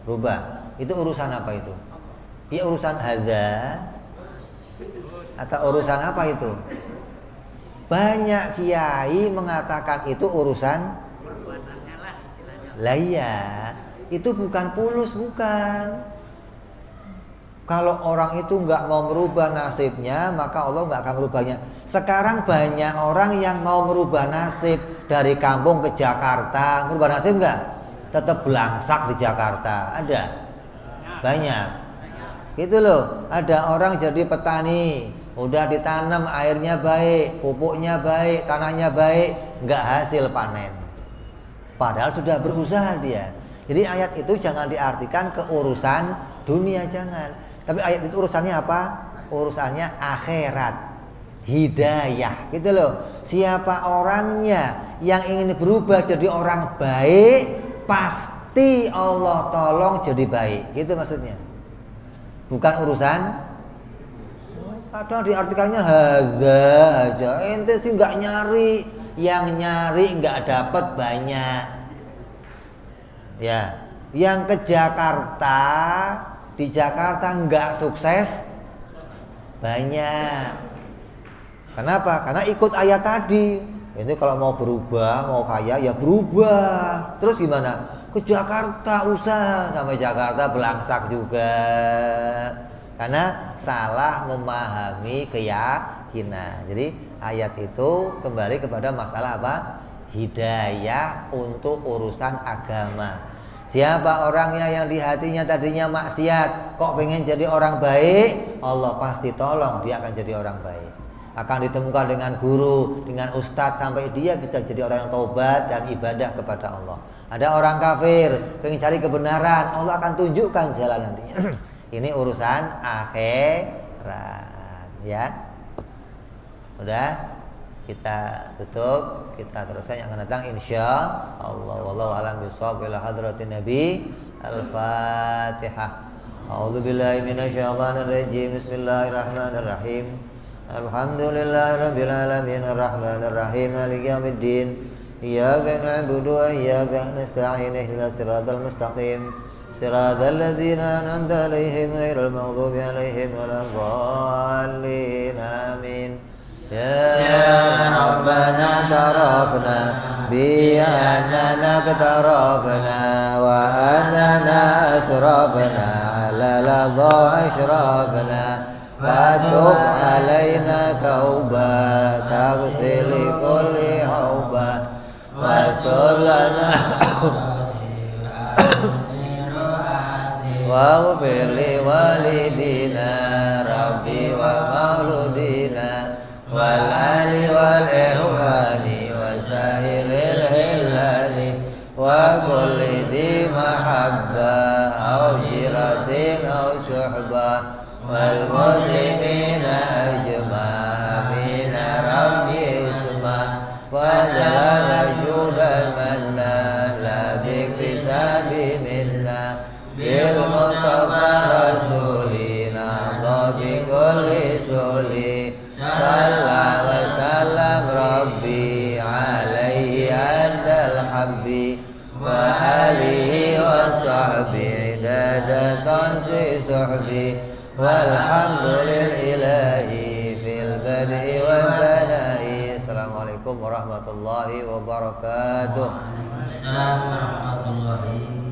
berubah. Itu urusan apa itu? Ya urusan hadza atau urusan apa itu? Banyak kiai mengatakan itu urusan lah ya, itu bukan fulus, bukan. Kalau orang itu nggak mau merubah nasibnya, maka Allah nggak akan merubahnya. Sekarang banyak orang yang mau merubah nasib dari kampung ke Jakarta, merubah nasib nggak? Tetap belangsak di Jakarta, ada banyak. Gitu loh, ada orang jadi petani, udah ditanam, airnya baik, pupuknya baik, tanahnya baik, nggak hasil panen. Padahal sudah berusaha dia. Jadi ayat itu jangan diartikan ke urusan dunia, jangan. Tapi ayat itu urusannya apa? Urusannya akhirat, hidayah, gitu loh. Siapa orangnya yang ingin berubah jadi orang baik, pasti Allah tolong jadi baik. Gitu maksudnya. Bukan urusan. Kadang diartikannya hadza aja. Ente sih nggak nyari, yang nyari nggak dapat banyak. Ya, yang ke Jakarta, di Jakarta nggak sukses banyak. Kenapa? Karena ikut ayat tadi. Ini kalau mau berubah, mau kaya ya berubah. Terus gimana? Ke Jakarta usah, sampai Jakarta belangsak juga. Karena salah memahami keyakinan. Jadi ayat itu kembali kepada masalah apa? Hidayah untuk urusan agama. Siapa orangnya yang di hatinya tadinya maksiat, kok pengen jadi orang baik, Allah pasti tolong dia akan jadi orang baik. Akan ditemukan dengan guru, dengan ustadz, sampai dia bisa jadi orang yang taubat dan ibadah kepada Allah. Ada orang kafir pengen cari kebenaran, Allah akan tunjukkan jalan nantinya. Ini urusan akhirat, ya. Udah, kita tutup, kita teruskan yang akan datang insya Allah. Wallahu a'lam bishawab. Ila hadratin Nabi. Al-Fatihah. A'udzubillahi minasyaitonir rajim. Bismillahirrahmanirrahim. Alhamdulillahirabbil alamin arrahmanir rahim maliki yaumiddin. Iyyaka na'budu wa iyyaka nasta'in ihdinas siratal mustaqim. Siratal ladzina an'amta 'alaihim ghairil maghdubi 'alaihim waladdallin. Amin. Ya Rabbana tarafna bi annana qatarafna wa annana asrafna 'ala ladha ashrafna wa tub 'alaina tauba taghsil kulli hauba wastur lana waghfir li walidina rabbi wa mauludina wal ali wal ihwani wa sa'iril hilani wa kulli di mahabba au jiratin au suhbah wal muslimina ajma'in rabbi isma wa jalal judan manna la biktisabi minna bil mustafa rasulina dhabi kulli suli sallallahu wa sallam rabbi alaihi andal habbi wa عداد تنسي صحبي والحمد لله في البدء والثناء. Assalamualaikum warahmatullahi wabarakatuh. Waalaikumsalam warahmatullahi